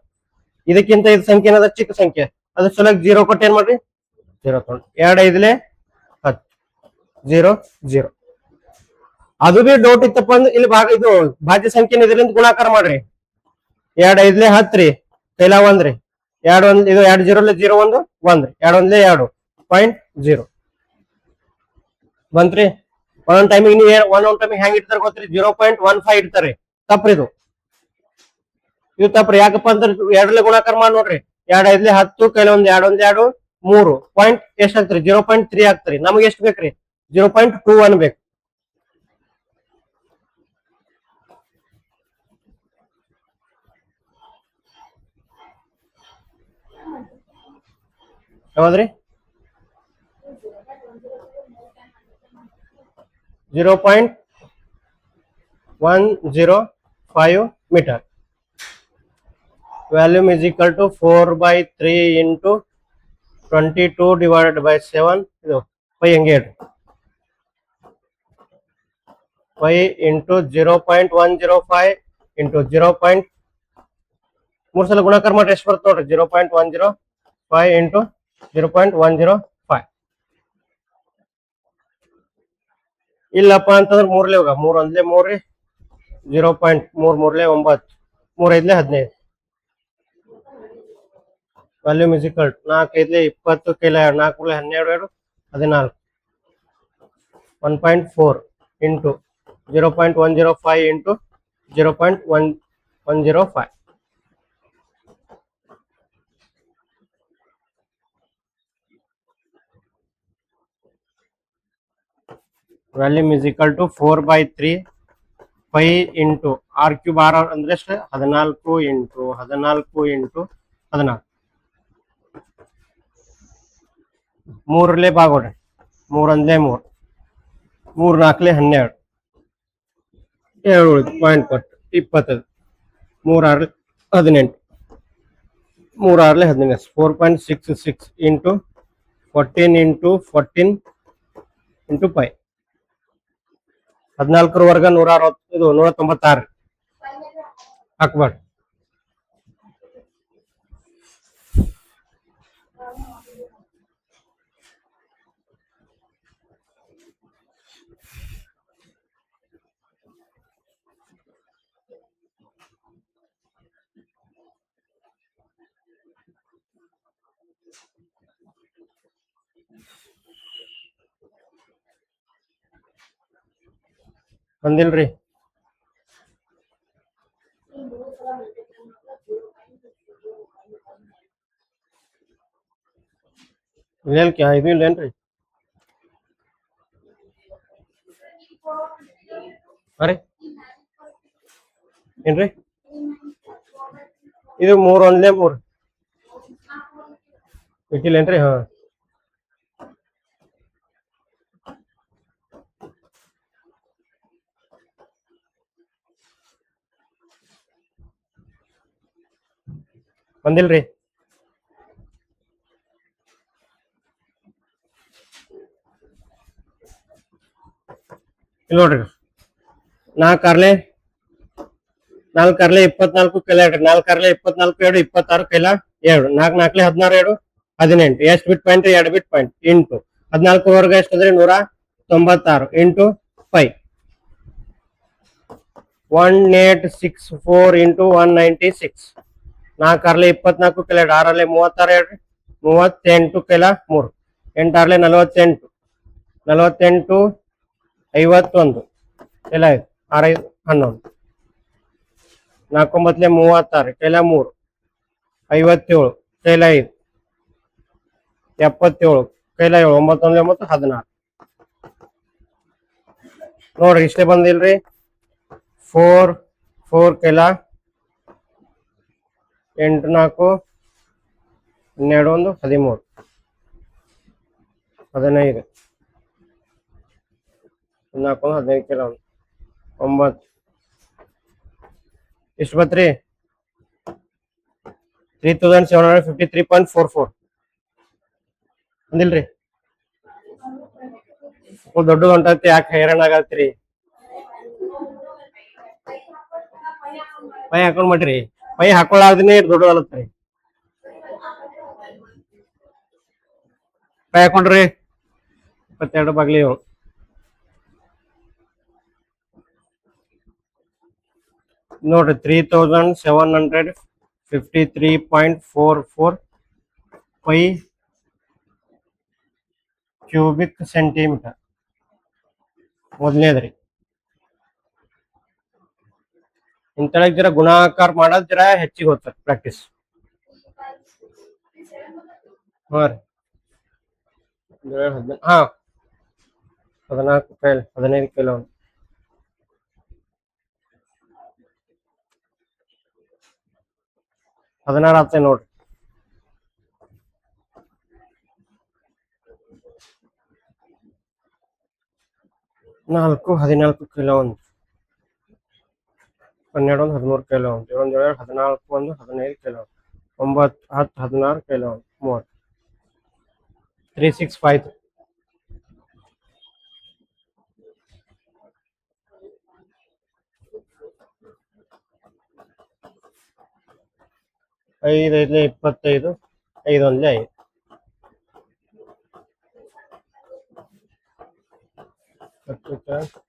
Speaker 1: ಇದಕ್ಕಿಂತ ಇದು ಸಂಖ್ಯೆ ಏನದ? ಚಿಕ್ಕ ಸಂಖ್ಯೆ. ಅದ್ರ ಸಲಕ್ 0 ಕೊಟ್ಟು ಏನ್ ಮಾಡ್ರಿ? 0 ತಗೊಂಡ್ರಿ. 2 5 10, 0 0. ಅದು ಬಿ ಡೌಟ್ ಇತ್ತಪ್ಪ ಅಂದ್ರೆ ಇಲ್ಲಿ ಭಾಗ ಇದು ಭಾಜ್ಯ ಸಂಖ್ಯೆನ ಇದರಿಂದ ಗುಣಾಕಾರ ಮಾಡ್ರಿ. 2 5 10 ರೀ, ಕೈಲ 1 ರೀ, 2 1 ಇದು 2 0 0 1 1 ರೀ, 2 1 2.0 ಬಂತ್ರಿ. ಒಂದೊಂದ್ ಟೈಮಿಗೆ ನೀವು ಒಂದೊಂದ್ ಟೈಮಿಗೆ ಹೆಂಗ್ ಇಡ್ತಾರ ಗೊತ್ತ್ರಿ, 0.15 ಇಡ್ತಾರ್ರಿ. ತಪ್ಪ್ರಿ ಇದು, ಇದು ತಪ್ಪ್ರಿ. ಯಾಕಪ್ಪ ಅಂದ್ರೆ 2 ಗುಣಾಕಾರ ಮಾಡಿ ನೋಡ್ರಿ. 2 5 10 ಕೈಲ 1 2 1 2 3 ಪಾಯಿಂಟ್ ಎಷ್ಟ್ ಆಗ್ತರಿ, 0.3 ಆಗ್ತರಿ. ನಮ್ಗೆ ಎಷ್ಟ್ ಬೇಕ್ರಿ, 0.21 ಬೇಕು. ಯಾವ್ದ್ರಿ, 0.105 metre. Volume is equal to 4/3 into 22 divided by 7. ಇದು ಪೈ ಹೆಂಗೆ ಹೇಳ್ರಿ, 5 into 0.105 into 0. 3 ಸಲ ಗುಣಾಕಾರ ಮಾಡ್ರಿ ಎಷ್ಟು ಬರುತ್ತೆ ನೋಡ್ರಿ, 0.105 into 0.105. ಇಲ್ಲಪ್ಪ ಅಂತಂದ್ರೆ 3 ಹೋಗ, 3 1 3 ರೀ, 0.3 3 9 3 5 15. ವಾಲ್ಯೂಮ್ ಇಸ್ ಈಕ್ವಲ್ 4 5 20 ಕೈಲ 4 12 14 1.4 into 0.105 into 0.105. Volume is equal to 4/3 5 into r cube. r ಅಂದ್ರೆ ಎಷ್ಟು, 14 ಇಂಟು 14 ಇಂಟು 14. 3 ಭಾಗೋಡ್ರಿ, 3 1 3 3 4 12 7 ಪಾಯಿಂಟ್ ಕೊಟ್ಟು 20 3 6 18 3 6 18 4.66 ಇಂಟು 14 ಇಂಟು 14 ಇಂಟು 5 14 ವರ್ಗ 160 ಇದು 196 ಹಾಕ್ಬಾರ್ದು. ಬಂದಿಲ್ರಿ, ಇಲ್ಲೇನ್ಕಿ ಇದು ಇಲ್ಲೇನ್ರಿ, ಅರೆ ಏನ್ರಿ ಇದು 3 1 3 ಬಿಟ್ಟಿಲ್ಲೇನ್ರಿ. ಹಾ ಬಂದಿಲ್ರಿ. ಇಲ್ಲಿ ನೋಡ್ರಿ, 4 6 24 ಕೈಲ 2 4 6 24 2 26 ಕೈಲ 2 4 4 16 2 18 ಎಷ್ಟು ಬಿಟ್ ಪಾಯಿಂಟ್, 2 ಬಿಟ್ ಪಾಯಿಂಟ್ ಇಂಟು 14 ವರ್ಗ ಎಷ್ಟು ಅಂದ್ರೆ 196 ಇಂಟು 5 1864 ಇಂಟು 196. 4 6 24 ಕೈಲ 2 6 36 38 ಕೈಲ 3 8 6 48 48 51 ಕೈಲ 5 6 5 11 4 9 36 ಕೈಲ 3 57 ಕೈಲ 5 77 ಕೈಲ 7 9 9 16 ನೋಡ್ರಿ ಇಷ್ಟೇ ಬಂದಿಲ್ರಿ. 4 4 ಕೈಲ 8 4 12 1 13 15 4 15 ಕೈಲ 9 ಎಷ್ಟು ಬತ್ರಿ, 3753.44 ಅಂದಿಲ್ರಿ. ದೊಡ್ಡ ಹೊಂಟತಿ, ಯಾಕೆ ಹೈರಾಣ ಆಗತ್ರಿ. ಪೈ ಹಾಕೊಂಡ್ ಮಾಡ್ರಿ, ಪೈ ಹಾಕೊಳ್ಳಾರ್ದಿನೇ ದೊಡ್ಡದಲ್ಲತ್ರಿ. ಪೈ ಹಾಕೊಂಡ್ರಿ 22 ಬಾಗ್ಲಿ ನೋಡ್ರಿ 3753.44 ಪೈ ಕ್ಯೂಬಿಕ್ ಸೆಂಟಿಮೀಟರ್ ಮೊದಲನೇದ್ರಿ. ಇಂತಳಗ್ ಜರ ಗುಣಾಕಾರ ಮಾಡೋದ್ ಜರ ಹೆಚ್ಚಿಗೆ ಹೋಗ್ತದೆ ಪ್ರಾಕ್ಟೀಸ್. ಹಾ ರೀ ಹಾ 14 ಕೈಲ್ 15 ಕಿಲೋ 16 ಆಗ್ತದೆ ನೋಡ್ರಿ. ನಾಲ್ಕು 14 kilo 12 13 kilo 14 15 kilo 9 10 16 kilo 30 365 5 5 25 5 1 5 3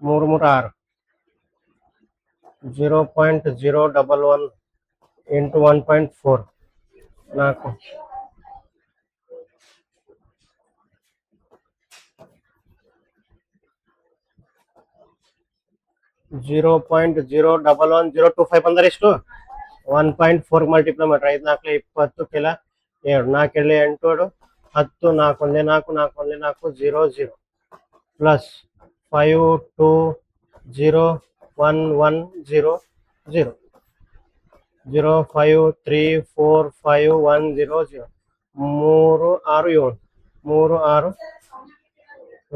Speaker 1: 3 6 0.011 into 1.4 4 0.011 ಬಂದರೆ ಎಷ್ಟು 1.4 ಮಲ್ಟಿಪ್ಲೈ ಮಾಡ್ರಿ. 5 4 20 ಕಿಲ 2 4 8 10 4 1 4 4 1 4 0 0 ಪ್ಲಸ್ 5 2 0 1 1 0 0 0 5 3 4 5 1 0 0 3 6 7 3 6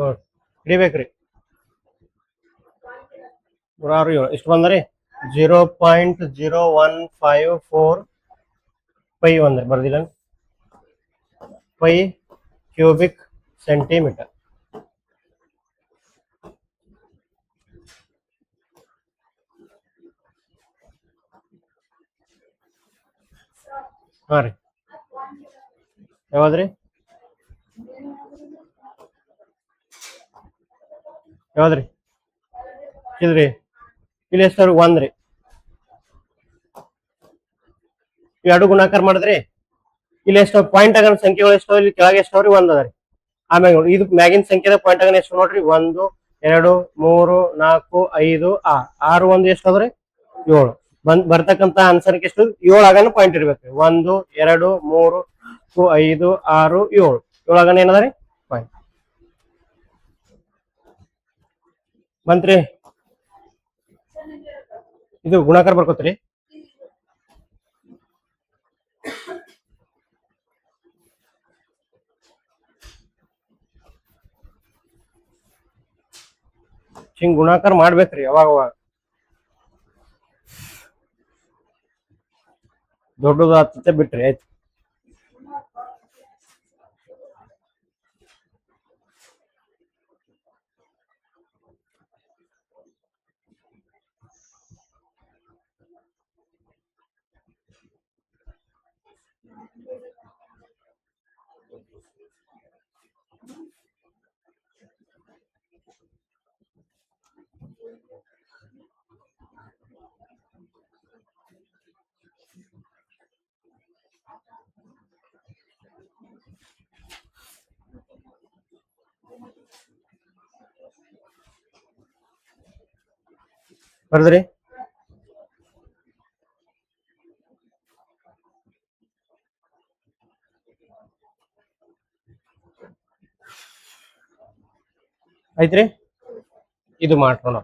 Speaker 1: 7 ಹಿಡಿಬೇಕ್ರಿ. 3 6 7 ಎಷ್ಟು ಬಂದ್ರಿ 0.0154 ಪೈ ಒಂದ್ರಿ ಬರ್ದಿಲ್ಲ ಪೈ ಕ್ಯೂಬಿಕ್ ಸೆಂಟಿಮೀಟರ್. ಹಾ ರೀ ಯಾವ್ದ್ರಿ ಯಾವ್ದ್ರಿ ಇಲ್ರಿ ಇಲ್ಲಿ ಎಷ್ಟವ್ರಿ 1 ರೀ. ಎರಡು ಗುಣಾಕಾರ ಮಾಡಿದ್ರಿ ಇಲ್ಲಿ ಎಷ್ಟು ಪಾಯಿಂಟ್ ಆಗೋ ಸಂಖ್ಯೆಗಳು ಎಷ್ಟೋ ಇಲ್ಲಿ ಕೆಳಗೆ ಎಷ್ಟವ್ರಿ 1 ಅದ ರೀ. ಆಮ್ಯಾಗ ನೋಡಿ ಇದು ಮ್ಯಾಗಿನ ಸಂಖ್ಯೆದ ಪಾಯಿಂಟ್ ಆಗನ ಎಷ್ಟು ನೋಡ್ರಿ 1 2 3 4 5 6 1 ಎಷ್ಟು ಅದ್ರಿ 7 ಬರ್ತಕ್ಕಂತ ಆನ್ಸರ್ ಎಷ್ಟು 7 ಆಗನ ಪಾಯಿಂಟ್ ಇರ್ಬೇಕ್ರಿ. 1 2 3 4 5 6 7 7 ಆಗನ ಏನದ್ರಿ ಪಾಯಿಂಟ್ ಬಂತ್ರಿ. ಇದು ಗುಣಾಕಾರ ಬರ್ಕೋತ್ರಿ. ಹಿಂಗ್ ಗುಣಾಕಾರ ಮಾಡ್ಬೇಕ್ರಿ ಅವಾಗ ದೊಡ್ಡದು ಆತತೆ ಬಿಟ್ರಿ ಆಯ್ತು. ಬರ್ದ್ರಿ ಐತ್ರಿ. ಇದು ಮಾಡ್ಕೊಳ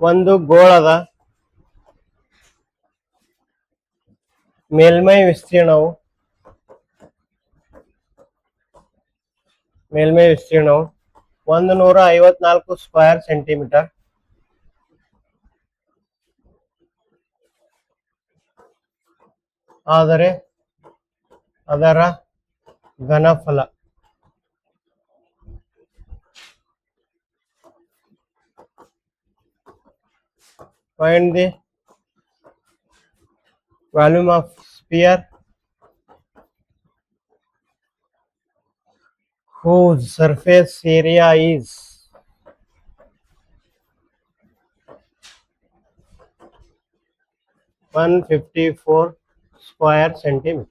Speaker 1: ಒಂದು ಗೋಳದ ಮೇಲ್ಮೈ ವಿಸ್ತೀರ್ಣವು 154 ಸ್ಕ್ವೇರ್ ಸೆಂಟಿಮೀಟರ್ ಆದರೆ ಅದರ ಘನಫಲ find the volume of sphere whose surface area is 154 square centimeter.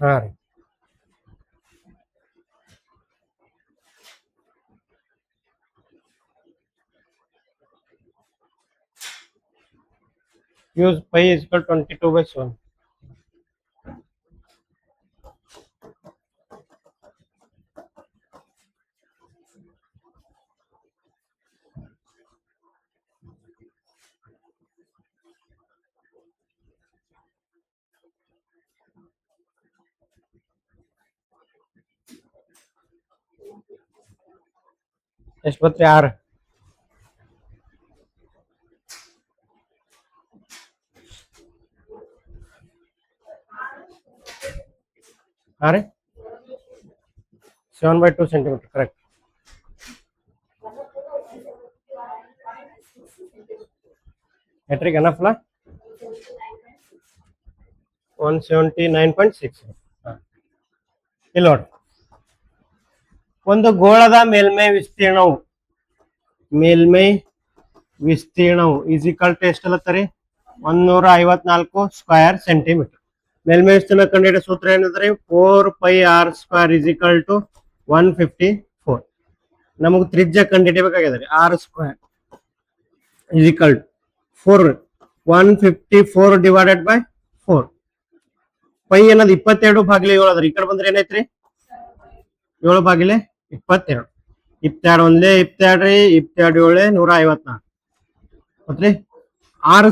Speaker 1: ಹಾ ರೀ use pi is equal 22/7. ಎಷ್ಟು ಬತ್ರಿ 6 ಹಾ ರೀ 7/2 centimeter ಕರೆಕ್ಟ್. ಮೆಟ್ರಿಕ್ ಏನಫ್ಲ 179.6. ಇಲ್ಲಿ ನೋಡಿ, ಒಂದು ಗೋಳದ ಮೇಲ್ಮೈ ವಿಸ್ತೀರ್ಣವು ಈಸಿಕಲ್ ಟು ಎಷ್ಟು ಅಲ್ಲತ್ತರಿ 154 ಸ್ಕ್ವೇರ್ ಸೆಂಟಿಮೀಟರ್. ಮೇಲ್ಮೈ ವಿಸ್ತೀರ್ಣ ಕಂಡುಹಿಡಿಯೋ ಸೂತ್ರ ಏನಂದ್ರೆ 4πr² ಈಸಿಕಲ್ ಟು 154. ನಮಗೆ ತ್ರಿಜ್ಯ ಕಂಡುಹಿಡಿಯಬೇಕಾಗಿದೆ r² equal to 154 divided by 4. Pi ಅನ್ನೋದು 22/7 ಅದ್ರಿ. ಈ ಕಡೆ ಬಂದ್ರೆ ಏನೈತ್ರಿ 7/22. 22 ಒಂದ್ಲೆ 22 ರೀ, 22 ಏಳೆ 154 ಮತ್ರಿ r²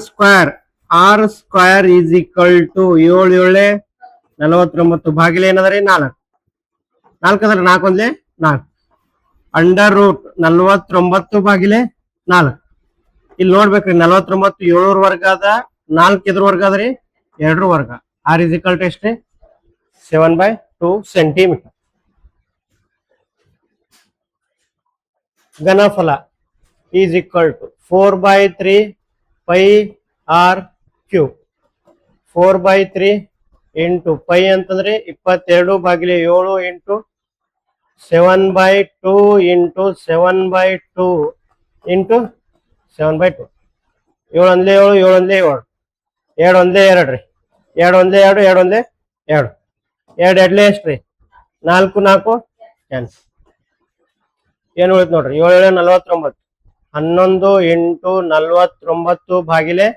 Speaker 1: ಈಸ್ ಈಕ್ವಲ್ ಟು 7 ಏಳೆ 49 ಭಾಗಿಲೆ ಏನದ್ರಿ 4. 4 ಅಂದ್ರೆ 4 ಒಂದ್ಲೆ 4 ಅಂಡರ್ ರೂಟ್ 49/4. ಇಲ್ಲಿ ನೋಡ್ಬೇಕ್ರಿ 49 7 ವರ್ಗ ಅದ, 4 ಎದ್ರ ವರ್ಗ ಅದ್ರಿ 2 ವರ್ಗ. r ಈಸ್ ಈಕ್ವಲ್ ಟು ಎಷ್ಟ್ರಿ 7/2 ಸೆಂಟಿಮೀಟರ್. ಘನಫಲ is equal to 4/3 πr³ 4/3 into pi ಅಂತಂದ್ರೆ 22/7 ಇಂಟು 7/2 ಇಂಟು 7/2 ಇಂಟು 7/2. 7 ಒಂದ್ಲೆ 7 7 ಒಂದ್ಲೆ 7 2 ಒಂದ್ಲೆ 2 ರೀ 2 ಒಂದ್ಲೆ 2 2 ಒಂದ್ಲೆ 2 2 ಎರಡ್ಲೆ ಎಷ್ಟ್ರಿ 4 4 ಕ್ಯಾನ್ಸಲ್. ಏನ್ ಉಳಿತು ನೋಡ್ರಿ 7 7 49. 11 ಇಂಟು 49 ಭಾಗಿಲೆ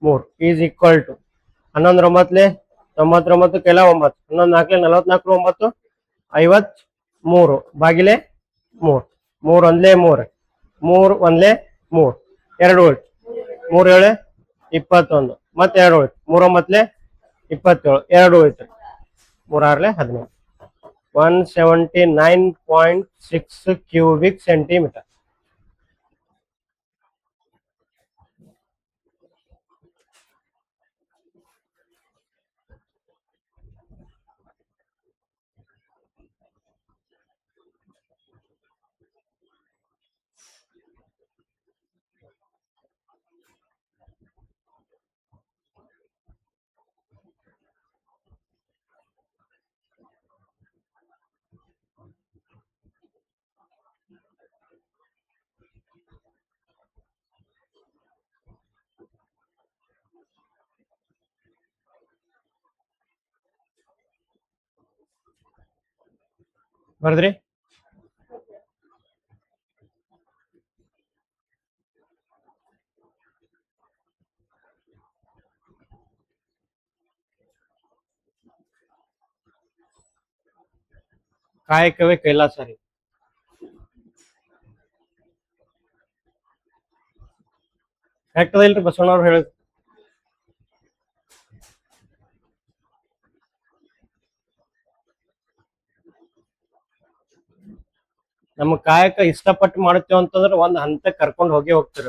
Speaker 1: 3 ಈಸ್ ಈಕ್ವಲ್ ಟು 11 9 99 ಕೆಲ 9 11 4 44 9 53 ಭಾಗಿಲೆ 3. 3 ಒಂದ್ಲೆ 3 3 ಒಂದ್ಲೆ 3 2 ಉಳಿತು 3 7 21 ಮತ್ತೆ 2 ಉಳಿತು 3 9 27 2 ಉಳಿತು 3 6 15. 179.6 ಕ್ಯೂಬಿಕ್ ಸೆಂಟಿಮೀಟರ್. ಬರ್ದ್ರಿ ಕಾಯಕವೇ ಕೈಲಾಸ ರೀ. ಕರೆಕ್ಟ್ ಅದ ಇಲ್ರಿ ಬಸವಣ್ಣವ್ರು ಹೇಳ. ನಮ್ಮ ಕಾಯಕ ಇಷ್ಟಪಟ್ಟು ಮಾಡುತ್ತೇವೆ ಅಂತಂದ್ರೆ ಒಂದ್ ಹಂತ ಕರ್ಕೊಂಡು ಹೋಗಿ ಹೋಗ್ತಿರ.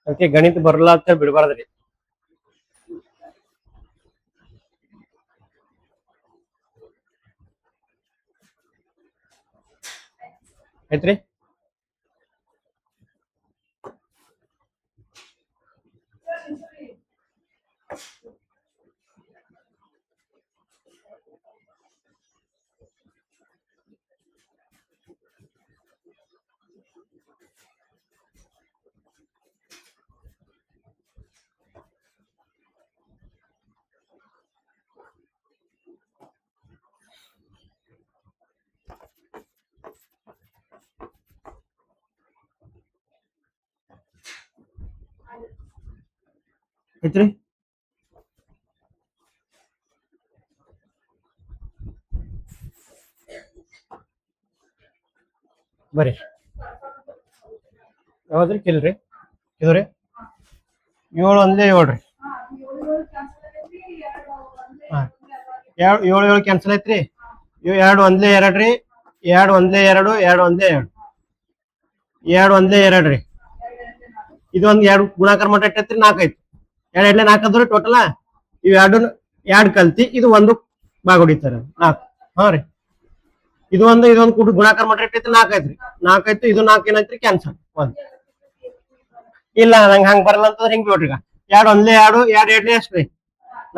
Speaker 1: ಅದಕ್ಕೆ ಗಣಿತ ಬರಲ್ಲ ಅಂತ ಬಿಡಬಾರ್ದ್ರಿ. ಆಯ್ತ್ರಿ. ಐತ್ರಿ. ಬರ್ರಿ ಯಾವ್ದ್ರಿ ಕಿಲ್ರಿ ಇದು ರೀ 7 ಒಂದೇ 7 ರೀ. 7 ಕ್ಯಾನ್ಸಲ್ ಐತ್ರಿ. 2 ಒಂದೇ 2 ರೀ. 2 ಒಂದೇ 2 2 ಒಂದೇ 2 2 ಒಂದೇ 2 ರೀ. ಇದೊಂದು 2 ಗುಣಾಕಾರ ಮಾಡಿ ಐತ್ರಿ 4 ಐತಿ. 2 2 4 ಅದ್ರಿ ಟೋಟಲ್. ಇವ್ 2 ಕಲ್ತಿ ಇದು ಒಂದು ಭಾಗ ಹೊಡಿತಾರ 4. ಹಾ ರೀ. ಇದೊಂದು ಕೂಡ ಗುಣಾಕಾರ ಮಾಡಿ ಐತಿ 4 ಐತ್ರಿ. 4 ಐತಿ. ಇದು 4 ಏನೈತ್ರಿ ಕ್ಯಾನ್ಸಲ್. ಒಂದ್ ಇಲ್ಲ ನಂಗೆ ಹಂಗ ಬರಲ್ಲ ಅಂತಂದ್ರೆ ಹಿಂಗ್ ನೋಡ್ರಿ. 2 ಒಂದೇ 2 2 2 ಎಷ್ಟು ರೀ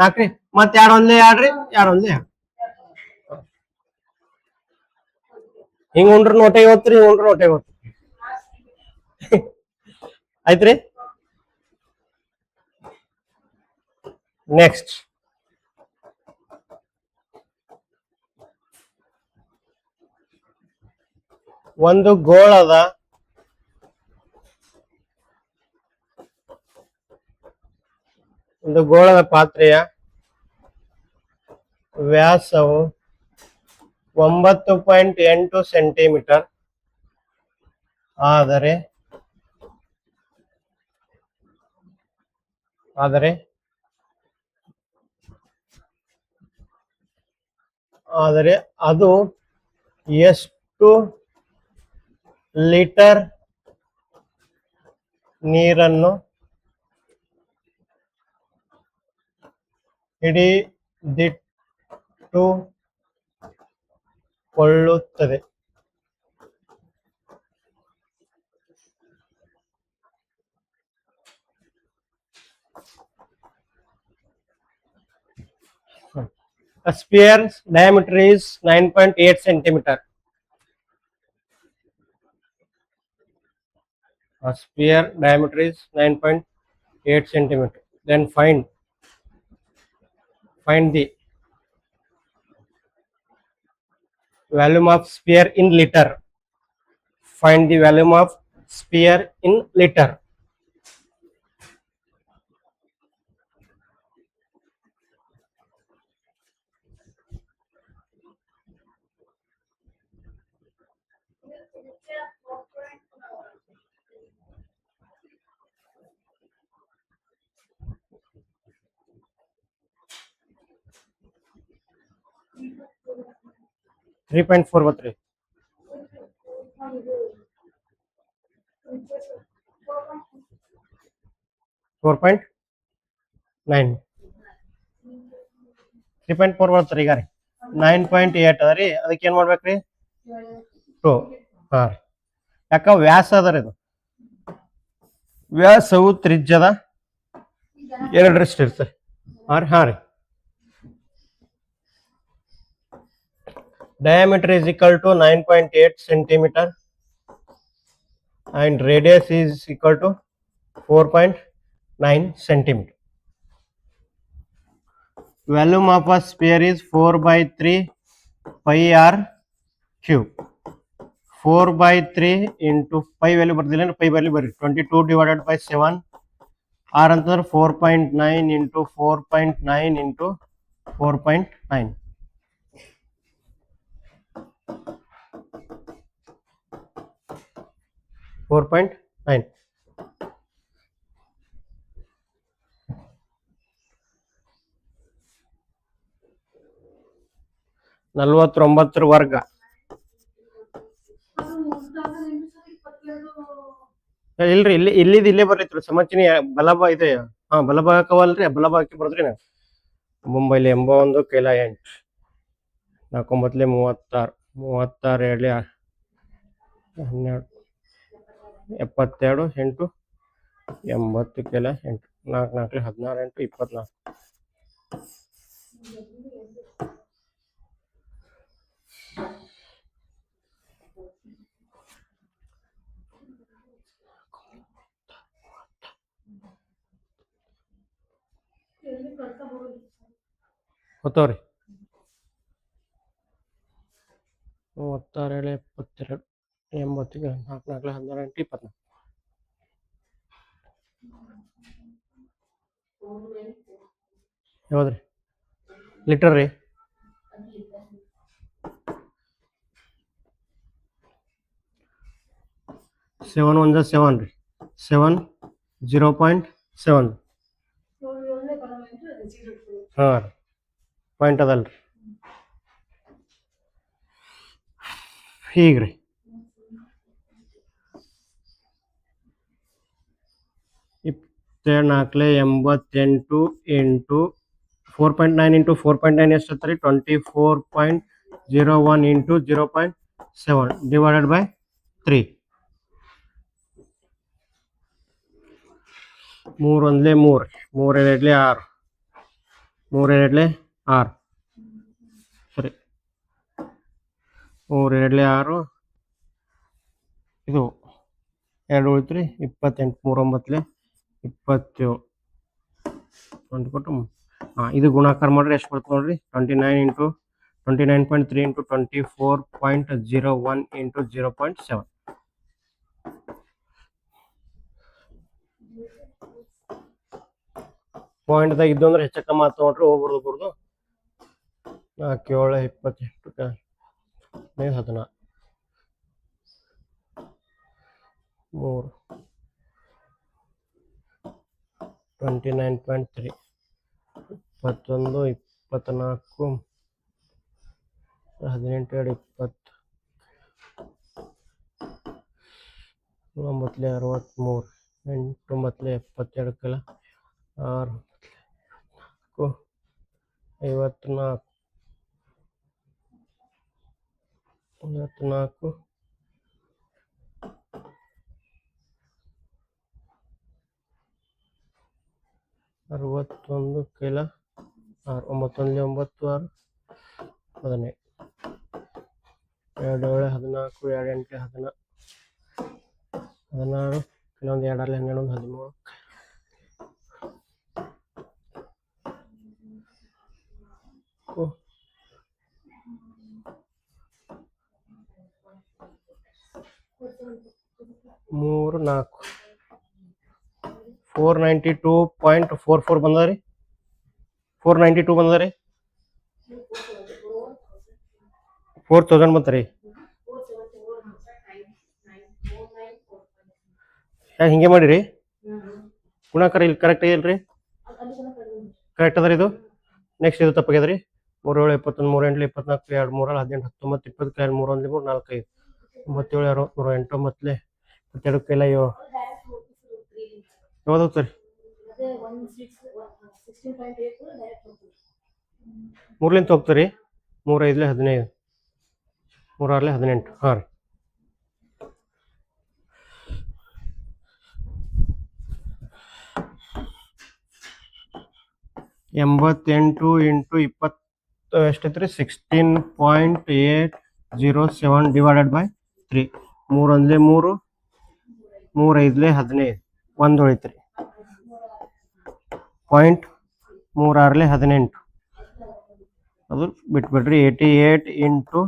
Speaker 1: 4 ರೀ. ಮತ್ 2 ಒಂದೇ 2 ರೀ. 2 ಒಂದೇ 2 ಹಿಂಗ್ ಉಂಡ್ರ ನೋಟೆ ಓದ್ತ್ರಿ. ಉಂಡ್ರ ನೋಟೆ ಓದ್ತ್ರಿ. ಆಯ್ತ್ರಿ. ನೆಕ್ಸ್ಟ್ ಒಂದು ಗೋಳದ ಪಾತ್ರೆಯ ವ್ಯಾಸವು 9.8 ಸೆಂಟಿಮೀಟರ್ ಆದರೆ ಅದು ಎಷ್ಟು ಲೀಟರ್ ನೀರನ್ನು ಹಿಡಿದಿಟ್ಟುಕೊಳ್ಳುತ್ತದೆ? A sphere's diameter is 9.8 centimeter. A sphere diameter is 9.8 centimeter. Then find the volume of sphere in liter. Find the volume of sphere in liter. Three 3.4 3. 4.9. 3.4 ಬರ್ತಾರೆ ಈಗ ರೀ. 9.8 ಅದ ರೀ. ಅದಕ್ಕೆ ಏನ್ ಮಾಡ್ಬೇಕ್ರಿ 2. ಹಾ ರೀ. ಯಾಕ ವ್ಯಾಸ ಅದ ರೀ. ಇದು ವ್ಯಾಸವು ತ್ರಿಜ್ಯದ 2ರಷ್ಟು ಇರ್ತದೆ. ಹಾ ರೀ. Diameter is equal to 9.8 centimeter and radius is equal to 4.9 centimeter. Volume of a sphere is 4/3 pi r cube. 4/3 into pi value ಬರ್ದಿಲ್ಲ pi value ಬರಿ 22 divided by 7 ಆರ್ ಅಂತಂದ್ರೆ 4.9 ಇಂಟು 4.9 ಇಂಟು 4.9 4.9 49 ವರ್ಗ. ಇಲ್ರಿ ಇಲ್ಲೇ ಬರ್ಲಿತ್ರಿ ಸಮಚಿನಿ ಬಲಭಾಗ ಇದೆ. ಬಲಭಾಗವಲ್ರಿ ಬಲಭಾಗಕ್ಕೆ ಬರೋದ್ರಿ ನಾ ಮುಂಬೈಲಿ 81 ಕೈಲ 8 4 36 36 2 12 72 8 80 ಕೆಲ 8 4 4 16 8 24 ಹೋತವ್ರಿ 36 72 80 4 4 16 8 24 ಯಾವ್ದ್ರಿ ಲೀಟರ್ ರೀ? 7 1 7 ರೀ 7 0.7 ಹಾಂ ರೀ ಪಾಯಿಂಟ್ ಅದಲ್ರಿ. ಹೀಗ್ರಿ 24 88 ಇಂಟು 4.9 ಇಂಟು 4.9 ಎಷ್ಟತ್ರಿ? 24.01 ಇಂಟು 0.7 ಡಿವೈಡೆಡ್ ಬೈ 3. 3 1 3 3 2 6 3 2 6 ಸರಿ 3 2 6 ಇದು 2 ಉಳಿತ್ರಿ 28 3 9 27 20 ಕೊಟ್ಟು ಇದು ಗುಣಾಕಾರ ಮಾಡ್ರಿ ಎಷ್ಟು ಬರ್ತದೆ ನೋಡ್ರಿ 29 ಇಂಟು 29.3 ಇಂಟು 24.01 ಇಂಟು 0.7 ಪಾಯಿಂಟ್ದಾಗ ಇದ್ದು ಅಂದ್ರೆ ಹೆಚ್ಚಕ್ಕ ಮಾತು ನೋಡ್ರಿ ಹೋಗ್ಬಾರ್ದು ಬರ್ದು 4 7 28 16 3 29.3 21 24 18 2 20 9 63 8 9 72 ಕೆಲ 6 54 54 61 ಕೆಲ 6 9 9 6 15 2 7 14 2 8 16 ಕೆಲವೊಂದು 2 12 13 3 4 492.44 ಬಂದರಿ 492 ಬಂದರಿ 4000 ಬಂತರಿ ಹಿಂಗೆ ಮಾಡಿರಿ ಗುಣಾಕಾರ ಇಲ್ಲಿ ಕರೆಕ್ಟ್ ಇಲ್ರಿ ಕರೆಕ್ಟ್ ಅದರಿ ಇದು ನೆಕ್ಸ್ಟ್ ಇದು ತಪ್ಪಾಗ್ಯದ್ರಿ 3 7 21 3 8 24 2 3 18 19 20 2 3 1 3 4 5 97 68 9 22 ಕೆಲ ಯಾವ್ದು ಹೋಗ್ತಾರೆ 3 ಹೋಗ್ತಾರೆ 3 5 15 3 6 18 ಹಾಂ ರೀ 88 ಇಂಟು 20 ಎಷ್ಟೈತ್ರಿ 16.807 ಡಿವೈಡೆಡ್ ಬೈ 3 3 1 3 3 5 15 1 ಉಳಿತ್ರಿ ಪಾಯಿಂಟ್ 3 6 18 ಅದು ಬಿಟ್ಬಿಡ್ರಿ 88 ಇಂಟು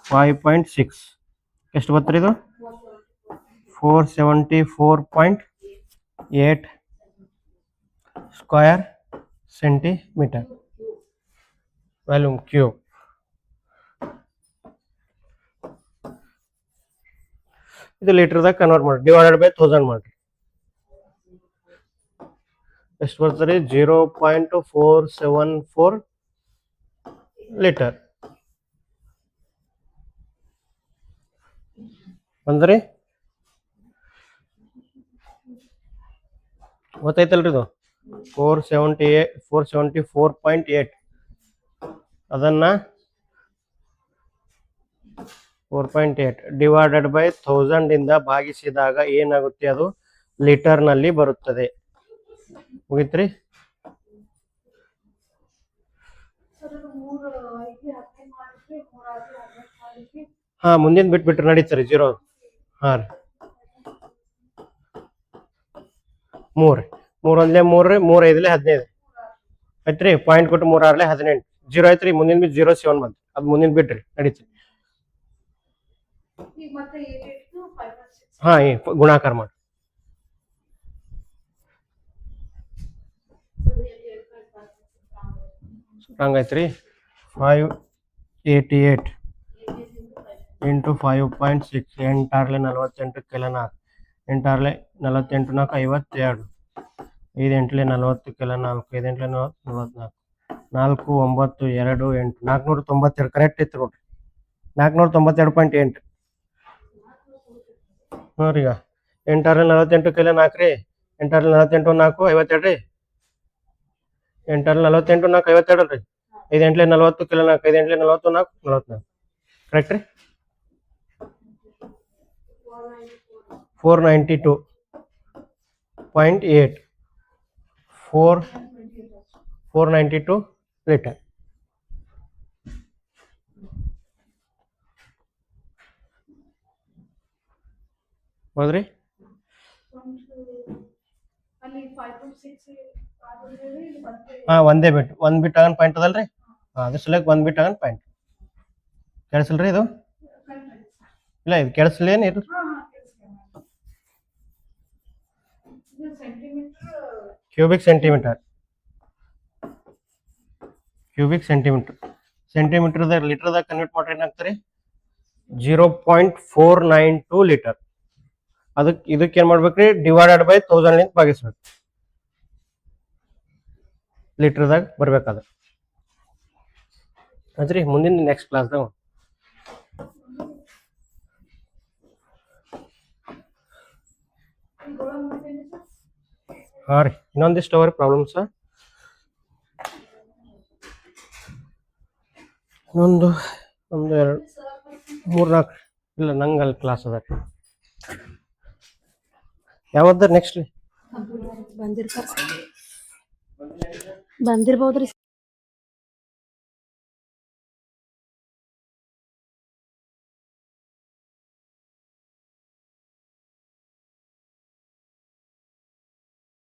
Speaker 1: 5.6 ಎಷ್ಟು ಬರ್ತರಿ ಇದು 474.8 ಸ್ಕ್ವೇರ್ ಸೆಂಟಿಮೀಟರ್. Volume cube. ಇದು ಲೀಟರ್ದಾಗ ಕನ್ವರ್ಟ್ ಮಾಡಿ ಡಿವೈಡೆಡ್ ಬೈ 1000 ಮಾಡ್ರಿ. ಎಷ್ಟು ಬರ್ತದೆ? 0.474 ಲೀಟರ್ ಅಂದ್ರೆ ಗೊತ್ತಾಯ್ತಲ್ರಿ ಇದು 474.8. ಅದನ್ನ 4.8 ಡಿವೈಡೆಡ್ ಬೈ 1000 ಇಂದ ಭಾಗಿಸಿದಾಗ ಏನಾಗುತ್ತೆ? ಅದು ಲೀಟರ್ ನಲ್ಲಿ ಬರುತ್ತದೆ. ಮುಗಿತ್ರಿ? ಹಾ, ಮುಂದಿನ ಬಿಟ್ಬಿಟ್ರೆ ನಡೀತಾರೆ 0. ಹಾ ರೀ, 3 ಒಂದ್ಲೆ 3 3 5ಲೆ 15 ಐತ್ರಿ. ಪಾಯಿಂಟ್ ಕೊಟ್ಟು 3 6ಲೆ 18 0 ಐತ್ರಿ. ಮುಂದಿನ ಬಿಟ್ಟು 07 ಬಂತು. ಅದು ಮುಂದಿನ ಬಿಟ್ರಿ ನಡೀತಿ. ಹಾ, ಗುಣಾಕಾರ ಮಾಡಿ. ಹಂಗೈತ್ರಿ. 588 ಇಂಟು 5.6 8 48 ಕೆಲ 4 8 48 4 52 5 8 40 ಕೆಲ 4 5 8 44 4 9 2 8 492 ಕರೆಕ್ಟ್ ಐತಿ ನೋಡ್ರಿ. 492.8. ನೋಡ್ರಿ ಈಗ 8 48 ಕೆಲ 4 ರೀ. 8 48 4 52 ರೀ. 8 48 4 52 ರೀ. 5 8 40 ಕೆಲ 4 5 8 40 4 44 ಕರೆಕ್ಟ್ ರೀ. 492.8 492 ಲೀಟರ್. ಹೌದ್ರಿ? ಹಾ, ಒಂದೇ ಬಿಟ್ ಆಗನ್ ಪಾಯಿಂಟ್ ಅದಲ್ರಿ. ಅದ್ರ ಸಲಕ್ 1 ಬಿಟ್ ಆಗನ್ ಪಾಯಿಂಟ್. ಕೆಳಸಲ್ರಿ ಇದು? ಇಲ್ಲ, ಇದು ಕೆಳಸಲ್ ಏನ್ ಇರ್ಲಿ. Cubic centimetre. ಸೆಂಟಿಮೀಟರ್ದಾಗ ಲೀಟರ್ದಾಗ ಕನ್ವರ್ಟ್ ಮಾಡ್ರಿ ಏನಾಗ್ತಾರೆ? 0.492 ಲೀಟರ್. ಇದಕ್ಕೆ ಏನ್ ಮಾಡ್ಬೇಕ್ರಿ? Divided by 1000 ಭಾಗಿಸ್ಬೇಕು. ಲೀಟರ್ದಾಗ ಬರ್ಬೇಕಾದ್ರೆ ಅದ್ರಿ. ಮುಂದಿನ ನೆಕ್ಸ್ಟ್ ಕ್ಲಾಸ್ದಾಗ ಹಾ ರೀ, ಇನ್ನೊಂದಿಷ್ಟು ಅವ್ರಿ ಪ್ರಾಬ್ಲಮ್ಸ್. ಒಂದು 2 3 4 ಇಲ್ಲ, ನಂಗೆ ಅಲ್ಲಿ ಕ್ಲಾಸ್ ಅದ. ಯಾವ್ದ ನೆಕ್ಸ್ಟ್
Speaker 2: ಬಂದಿರ್ಬೋದ್ರಿ.